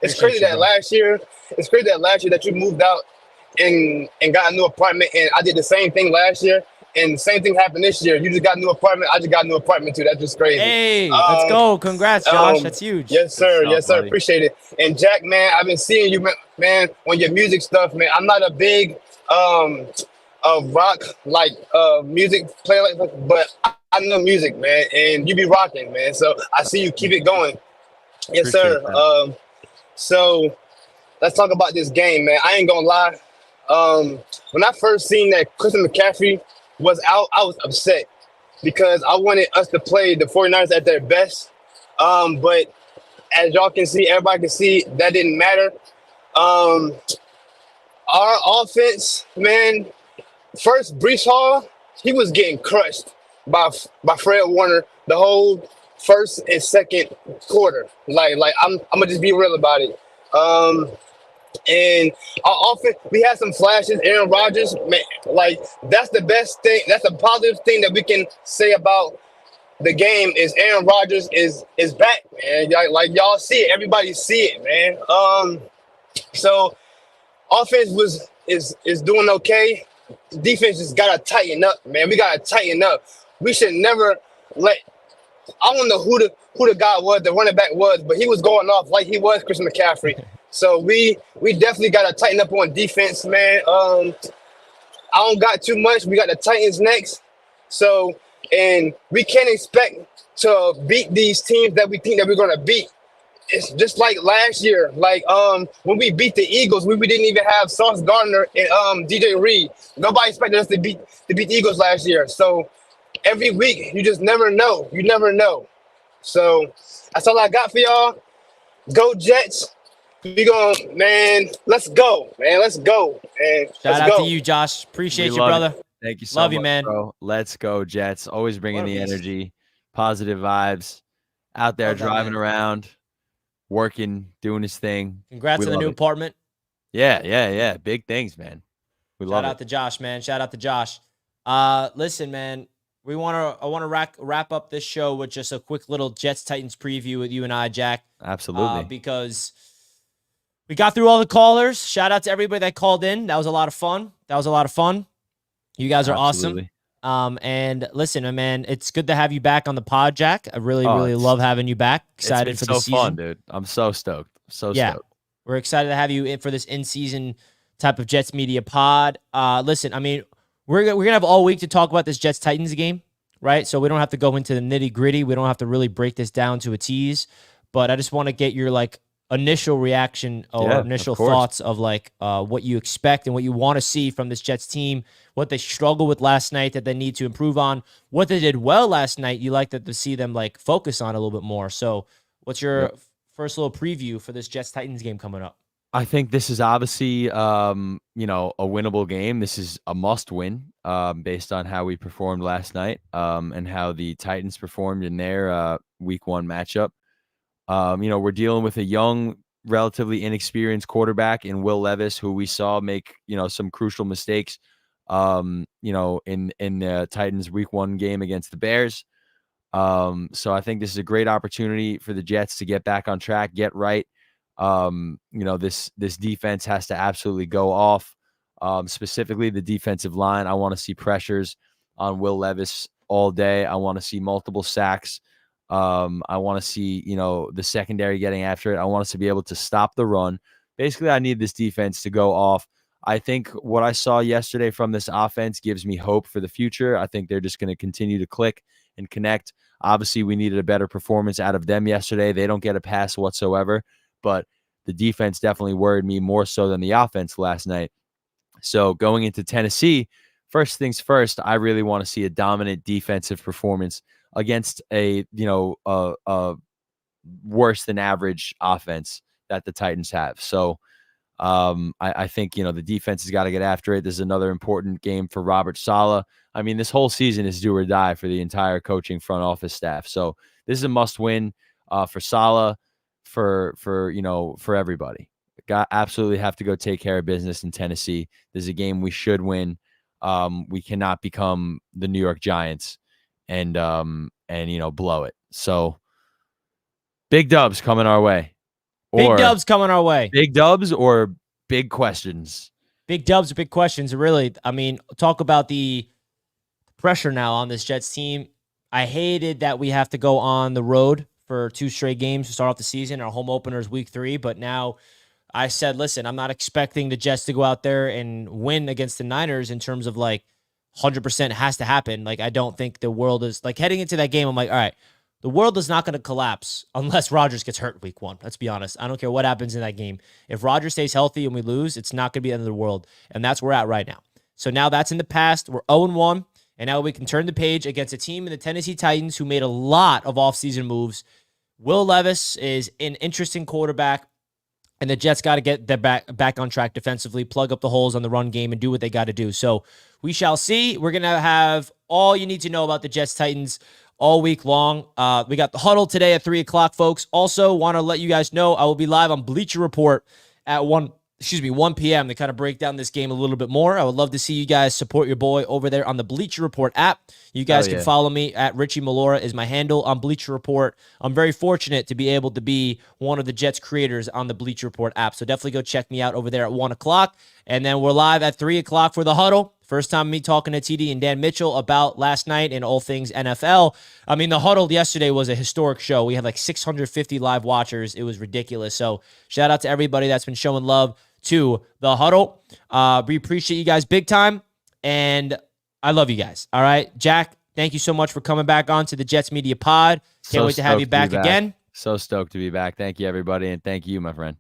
It's crazy that last year that you moved out and got a new apartment, and I did the same thing last year. And the same thing happened this year. You just got a new apartment. I just got a new apartment too. That's just crazy. Hey, let's go. Congrats, Josh. That's huge. Yes, sir. Yes, sir. Appreciate it. And Jack, man, I've been seeing you, man, on your music stuff, man. I'm not a big rock music player, but I know music, man, and you be rocking, man. So I see you keep it going. Yes, Appreciate sir. So let's talk about this game, man. I ain't gonna lie. When I first seen that Christian McCaffrey was out, I was upset because I wanted us to play the 49ers at their best. But as y'all can see, everybody can see, that didn't matter. Our offense, man, first Brees Hall, he was getting crushed by Fred Warner the whole first and second quarter. Like I'm gonna just be real about it. And our offense, we had some flashes. Aaron Rodgers, man, like that's the best thing. That's a positive thing that we can say about the game is Aaron Rodgers is back, man. Like y'all see it, everybody see it, man. So offense is doing okay. Defense just gotta tighten up, man. We gotta tighten up. We should never let. I don't know who the guy was, the running back was, but he was going off like he was Christian McCaffrey. So we definitely got to tighten up on defense, man. I don't got too much. We got the Titans next. So, and we can't expect to beat these teams that we think that we're going to beat. It's just like last year. Like when we beat the Eagles, we didn't even have Sauce Gardner and DJ Reed. Nobody expected us to beat the Eagles last year. So every week, you just never know. You never know. So that's all I got for y'all. Go Jets. We going, man. Let's go, man. Let's go, man. Shout out to you, Josh. Appreciate you, brother. Thank you so much. Love you, man. Bro. Let's go, Jets. Always bringing the energy, positive vibes, out there driving around. working, doing his thing. Congrats We on the love new it. apartment. Yeah. Big things, man. We love Shout out it. to Josh, man. Shout out to Josh. Listen, man, I want to wrap up this show with just a quick little Jets Titans preview with you and I, Jack. Absolutely. Because we got through all the callers. Shout out to everybody that called in. That was a lot of fun. You guys are Absolutely. awesome. And listen, man, it's good to have you back on the pod, Jack. I really it's love having you back. It's Excited been for so the season. fun, dude. I'm so stoked. Stoked. We're excited to have you in for this in-season type of Jets media pod. Listen, I mean, we're gonna have all week to talk about this Jets Titans game, right? So we don't have to go into the nitty gritty. We don't have to really break this down to a tease. But I just want to get your initial reaction or initial thoughts of what you expect and what you want to see from this Jets team, what they struggled with last night that they need to improve on, what they did well last night. You like to see them focus on a little bit more. So what's your first little preview for this Jets Titans game coming up? I think this is obviously, a winnable game. This is a must win, based on how we performed last night, and how the Titans performed in their week 1 matchup. We're dealing with a young, relatively inexperienced quarterback in Will Levis, who we saw make, some crucial mistakes, in the Titans week 1 game against the Bears. So I think this is a great opportunity for the Jets to get back on track, get right. This defense has to absolutely go off. Specifically the defensive line. I want to see pressures on Will Levis all day. I want to see multiple sacks. I want to see, the secondary getting after it. I want us to be able to stop the run. Basically, I need this defense to go off. I think what I saw yesterday from this offense gives me hope for the future. I think they're just going to continue to click and connect. Obviously, we needed a better performance out of them yesterday. They don't get a pass whatsoever, but the defense definitely worried me more so than the offense last night. So going into Tennessee, first things first, I really want to see a dominant defensive performance against a worse than average offense that the Titans have. So I think, the defense has got to get after it. This is another important game for Robert Saleh. I mean, this whole season is do or die for the entire coaching front office staff. So this is a must win for Saleh, for everybody. Absolutely have to go take care of business in Tennessee. This is a game we should win. We cannot become the New York Giants and blow it. So big dubs coming our way. Big dubs coming our way. Big dubs or big questions? Big dubs or big questions. Really, I mean, talk about the pressure now on this Jets team. I hated that we have to go on the road for 2 straight games to start off the season. Our home opener is week 3, but now I said, listen, I'm not expecting the Jets to go out there and win against the Niners in terms of 100% has to happen. I don't think the world is heading into that game. I'm all right, the world is not going to collapse unless Rodgers gets hurt week 1. Let's be honest. I don't care what happens in that game. If Rodgers stays healthy and we lose, it's not going to be the end of the world. And that's where we're at right now. So now that's in the past. We're 0-1. And now we can turn the page against a team in the Tennessee Titans who made a lot of offseason moves. Will Levis is an interesting quarterback. And the Jets got to get their back on track defensively, plug up the holes on the run game, and do what they got to do. So we shall see. We're going to have all you need to know about the Jets Titans all week long. We got the huddle today at 3 o'clock, folks. Also, want to let you guys know I will be live on Bleacher Report at 1 p.m. to kind of break down this game a little bit more. I would love to see you guys support your boy over there on the Bleacher Report app. You guys can follow me at Richie Malora is my handle on Bleacher Report. I'm very fortunate to be able to be one of the Jets creators on the Bleacher Report app. So definitely go check me out over there at 1 o'clock. And then we're live at 3 o'clock for the huddle. First time me talking to TD and Dan Mitchell about last night and all things NFL. I mean, the huddle yesterday was a historic show. We had 650 live watchers. It was ridiculous. So shout out to everybody that's been showing love to the huddle. We appreciate you guys big time, and I love you guys. All right, Jack, thank you so much for coming back on to the Jets Media Pod. Can't wait to have you back again. So stoked to be back. Thank you, everybody, and thank you, my friend.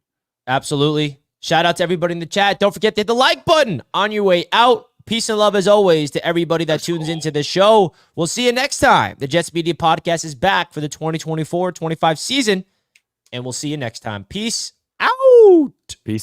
Absolutely. Shout out to everybody in the chat. Don't forget to hit the like button on your way out. Peace and love as always to everybody that tunes into the show. We'll see you next time. The Jets Media Podcast is back for the 2024-25 season, and we'll see you next time. Peace out. Peace.